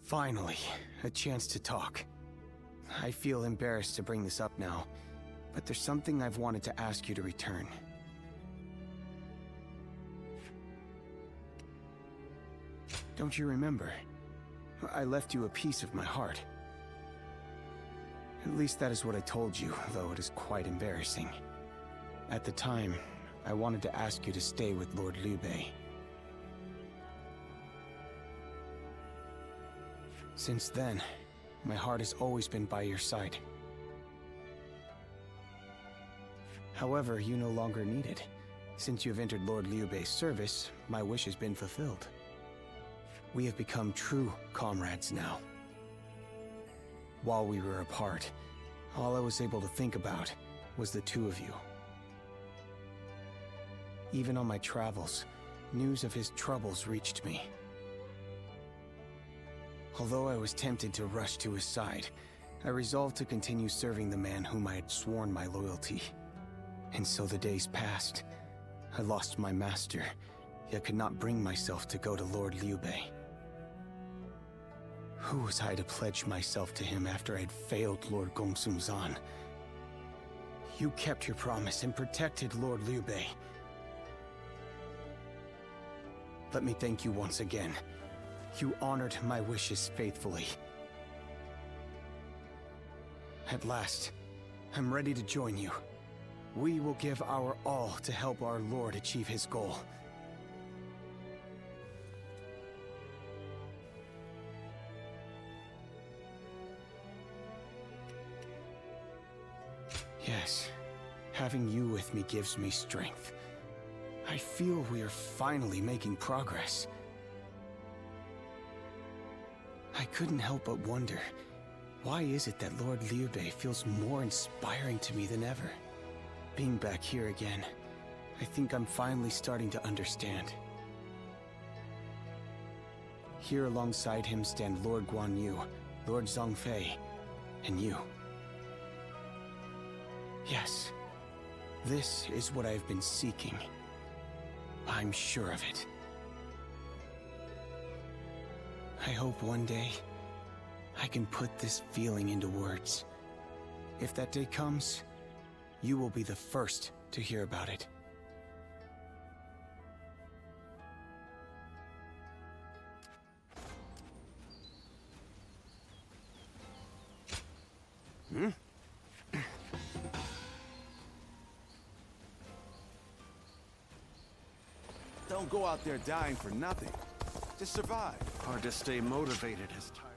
Finally, a chance to talk. I feel embarrassed to bring this up now, but there's something I've wanted to ask you to return. Don't you remember? I left you a piece of my heart. At least that is what I told you, though it is quite embarrassing. At the time, I wanted to ask you to stay with Lord Liu Bei. Since then, my heart has always been by your side. However, you no longer need it. Since you have entered Lord Liu Bei's service, my wish has been fulfilled. We have become true comrades now. While we were apart, all I was able to think about was the two of you. Even on my travels, news of his troubles reached me. Although I was tempted to rush to his side, I resolved to continue serving the man whom I had sworn my loyalty. And so the days passed. I lost my master, yet could not bring myself to go to Lord Liu Bei. Who was I to pledge myself to him after I had failed Lord Gongsun Zan? You kept your promise and protected Lord Liu Bei. Let me thank you once again. You honored my wishes faithfully. At last, I'm ready to join you. We will give our all to help our Lord achieve his goal. Yes, having you with me gives me strength. I feel we are finally making progress. I couldn't help but wonder, why is it that Lord Liu Bei feels more inspiring to me than ever? Being back here again, I think I'm finally starting to understand. Here alongside him stand Lord Guan Yu, Lord Zhongfei, and you. Yes, this is what I've been seeking. I'm sure of it. I hope one day I can put this feeling into words. If that day comes, you will be the first to hear about it. Hmm? Don't go out there dying for nothing. Just survive. Hard to stay motivated as time.